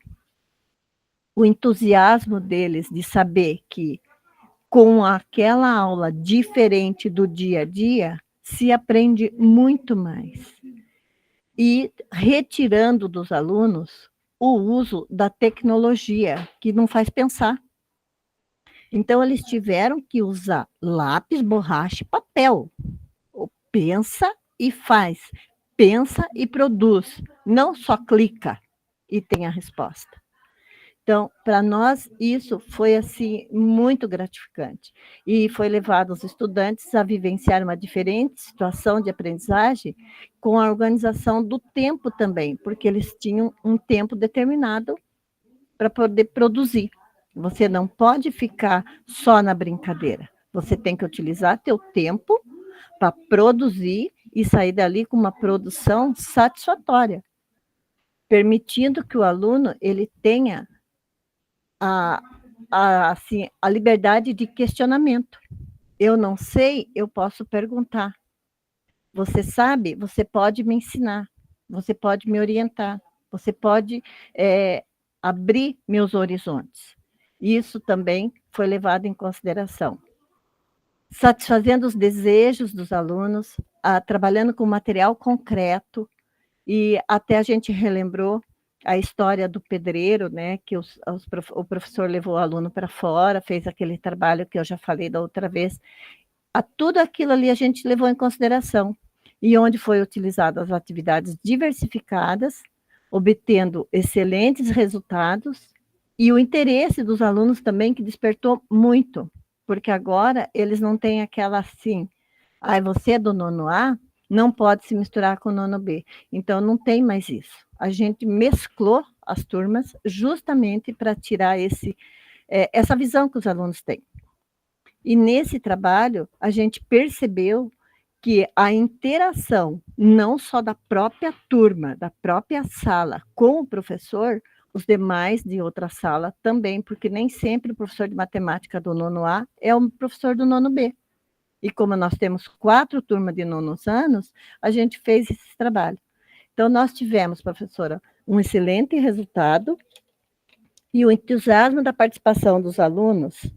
O entusiasmo deles de saber que, com aquela aula diferente do dia a dia, se aprende muito mais. E retirando dos alunos o uso da tecnologia, que não faz pensar. Então, eles tiveram que usar lápis, borracha e papel. Pensa e faz. Pensa e produz. Não só clica e tem a resposta. Então, para nós, isso foi, assim, muito gratificante. E foi levado os estudantes a vivenciar uma diferente situação de aprendizagem com a organização do tempo também, porque eles tinham um tempo determinado para poder produzir. Você não pode ficar só na brincadeira. Você tem que utilizar teu tempo para produzir e sair dali com uma produção satisfatória, permitindo que o aluno ele tenha assim, a liberdade de questionamento. Eu não sei, eu posso perguntar. Você sabe, você pode me ensinar, você pode me orientar, você pode abrir meus horizontes. Isso também foi levado em consideração. Satisfazendo os desejos dos alunos, trabalhando com material concreto, e até a gente relembrou a história do pedreiro, né, que o professor levou o aluno para fora, fez aquele trabalho que eu já falei da outra vez. Tudo aquilo ali a gente levou em consideração, e onde foi utilizado as atividades diversificadas, obtendo excelentes resultados, e o interesse dos alunos também, que despertou muito, porque agora eles não têm aquela assim, você é do nono A, não pode se misturar com o nono B. Então, não tem mais isso. A gente mesclou as turmas justamente para tirar essa visão que os alunos têm. E nesse trabalho, a gente percebeu que a interação, não só da própria turma, da própria sala com o professor, os demais de outra sala também, porque nem sempre o professor de matemática do nono A é o professor do nono B. E como nós temos 4 turmas de nonos anos, a gente fez esse trabalho. Então, nós tivemos, professora, um excelente resultado e o entusiasmo da participação dos alunos.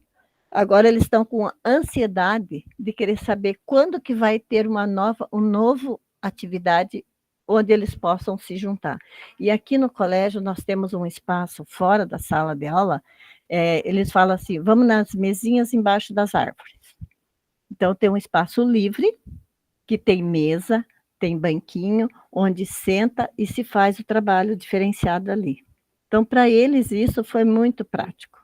Agora eles estão com ansiedade de querer saber quando que vai ter uma novo atividade onde eles possam se juntar. E aqui no colégio nós temos um espaço fora da sala de aula, eles falam assim, vamos nas mesinhas embaixo das árvores. Então tem um espaço livre, que tem mesa, tem banquinho, onde senta e se faz o trabalho diferenciado ali. Então, para eles, isso foi muito prático.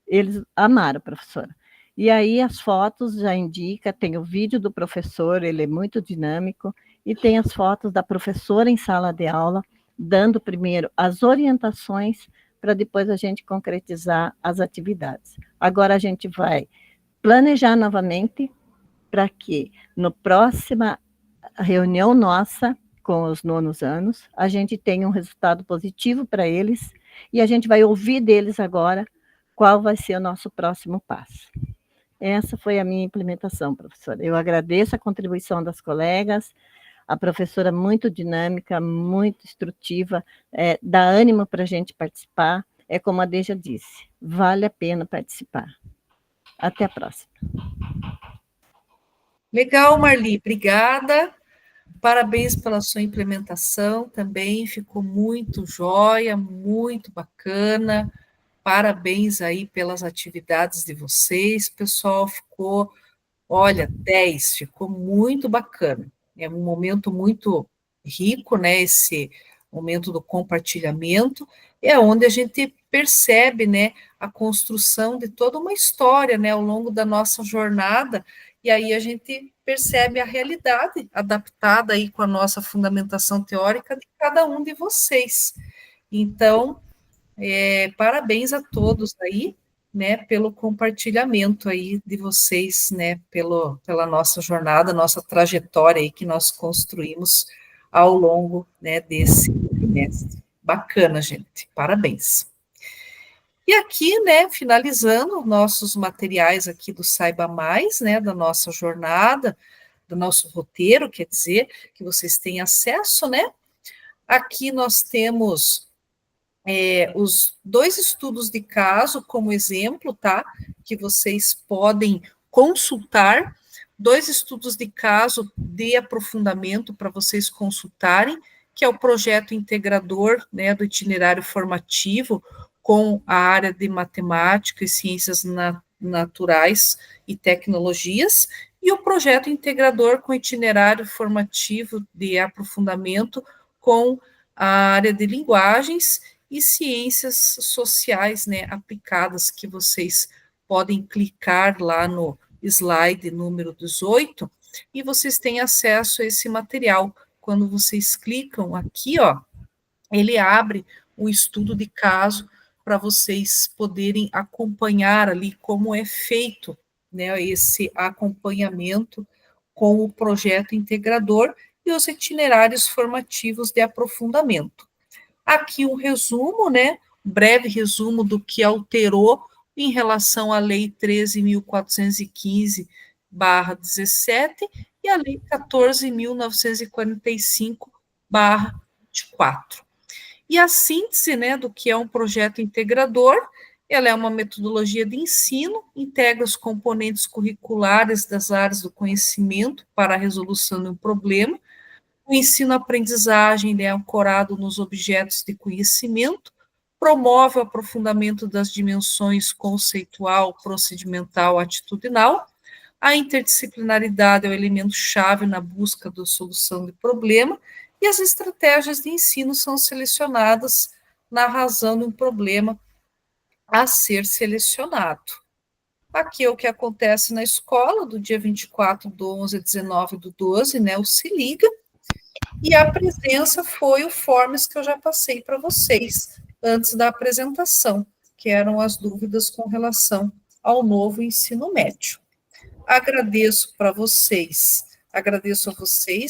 Eles amaram, professora. E aí, as fotos já indicam, tem o vídeo do professor, ele é muito dinâmico, e tem as fotos da professora em sala de aula, dando primeiro as orientações, para depois a gente concretizar as atividades. Agora, a gente vai planejar novamente, para que, no próxima reunião nossa, com os nonos anos, a gente tenha um resultado positivo para eles, e a gente vai ouvir deles agora qual vai ser o nosso próximo passo. Essa foi a minha implementação, professora. Eu agradeço a contribuição das colegas, a professora muito dinâmica, muito instrutiva, dá ânimo para a gente participar, como a Deja disse, vale a pena participar. Até a próxima. Legal, Marli, obrigada. Parabéns pela sua implementação também, ficou muito jóia, muito bacana. Parabéns aí pelas atividades de vocês, pessoal, ficou, olha, 10, ficou muito bacana. É um momento muito rico, né, esse momento do compartilhamento, é onde a gente percebe, né, a construção de toda uma história, né, ao longo da nossa jornada, e aí a gente percebe a realidade adaptada aí com a nossa fundamentação teórica de cada um de vocês. Então, parabéns a todos aí, né, pelo compartilhamento aí de vocês, né, pela nossa jornada, nossa trajetória aí que nós construímos ao longo, né, desse trimestre. Bacana, gente, parabéns. E aqui, né, finalizando nossos materiais aqui do Saiba Mais, né, da nossa jornada, do nosso roteiro, quer dizer, que vocês têm acesso, né? Aqui nós temos os 2 estudos de caso como exemplo, tá? Que vocês podem consultar, 2 estudos de caso de aprofundamento para vocês consultarem, que é o projeto integrador, né, do itinerário formativo com a área de matemática e ciências naturais e tecnologias, e o projeto integrador com itinerário formativo de aprofundamento com a área de linguagens e ciências sociais, né, aplicadas, que vocês podem clicar lá no slide número 18, e vocês têm acesso a esse material. Quando vocês clicam aqui, ó, ele abre o estudo de caso para vocês poderem acompanhar ali como é feito, né, esse acompanhamento com o projeto integrador e os itinerários formativos de aprofundamento. Aqui um resumo, né, um breve resumo do que alterou em relação à Lei 13.415/17 e a Lei 14.945/24. E a síntese, né, do que é um projeto integrador, ela é uma metodologia de ensino, integra os componentes curriculares das áreas do conhecimento para a resolução de um problema. O ensino-aprendizagem é ancorado nos objetos de conhecimento, promove o aprofundamento das dimensões conceitual, procedimental, atitudinal. A interdisciplinaridade é o elemento-chave na busca da solução de problema, e as estratégias de ensino são selecionadas na razão de um problema a ser selecionado. Aqui é o que acontece na escola, do dia 24/11 a 19/12, né, o Se Liga, e a presença foi o Forms que eu já passei para vocês, antes da apresentação, que eram as dúvidas com relação ao novo ensino médio. Agradeço a vocês,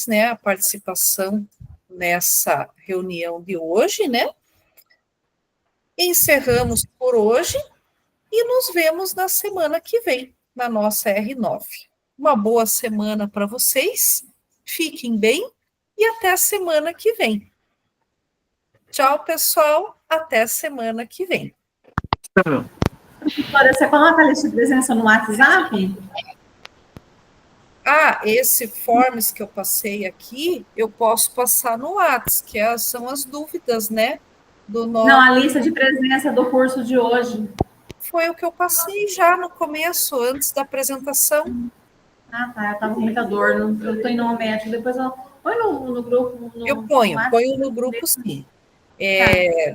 né, a participação nessa reunião de hoje, né? Encerramos por hoje e nos vemos na semana que vem, na nossa R9. uma boa semana para vocês, fiquem bem e até a semana que vem. Tchau, pessoal, até a semana que vem. Professora, você coloca a lista de presença no WhatsApp? Esse forms que eu passei aqui, eu posso passar no WhatsApp, que são as dúvidas, né? Não, a lista de presença do curso de hoje. Foi o que eu passei já no começo, antes da apresentação. Tá, eu estava com muita dor, eu estou indo ao médico, depois eu põe no grupo. Eu ponho no grupo, sim.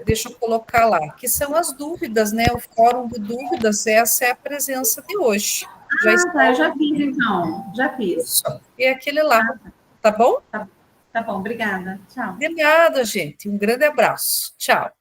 Deixa eu colocar lá, que são as dúvidas, né? O fórum de dúvidas, essa é a presença de hoje. Eu já fiz, então. Já fiz. Isso, é aquele lá, tá bom? Tá bom, obrigada. Tchau. De nada, gente. Um grande abraço. Tchau.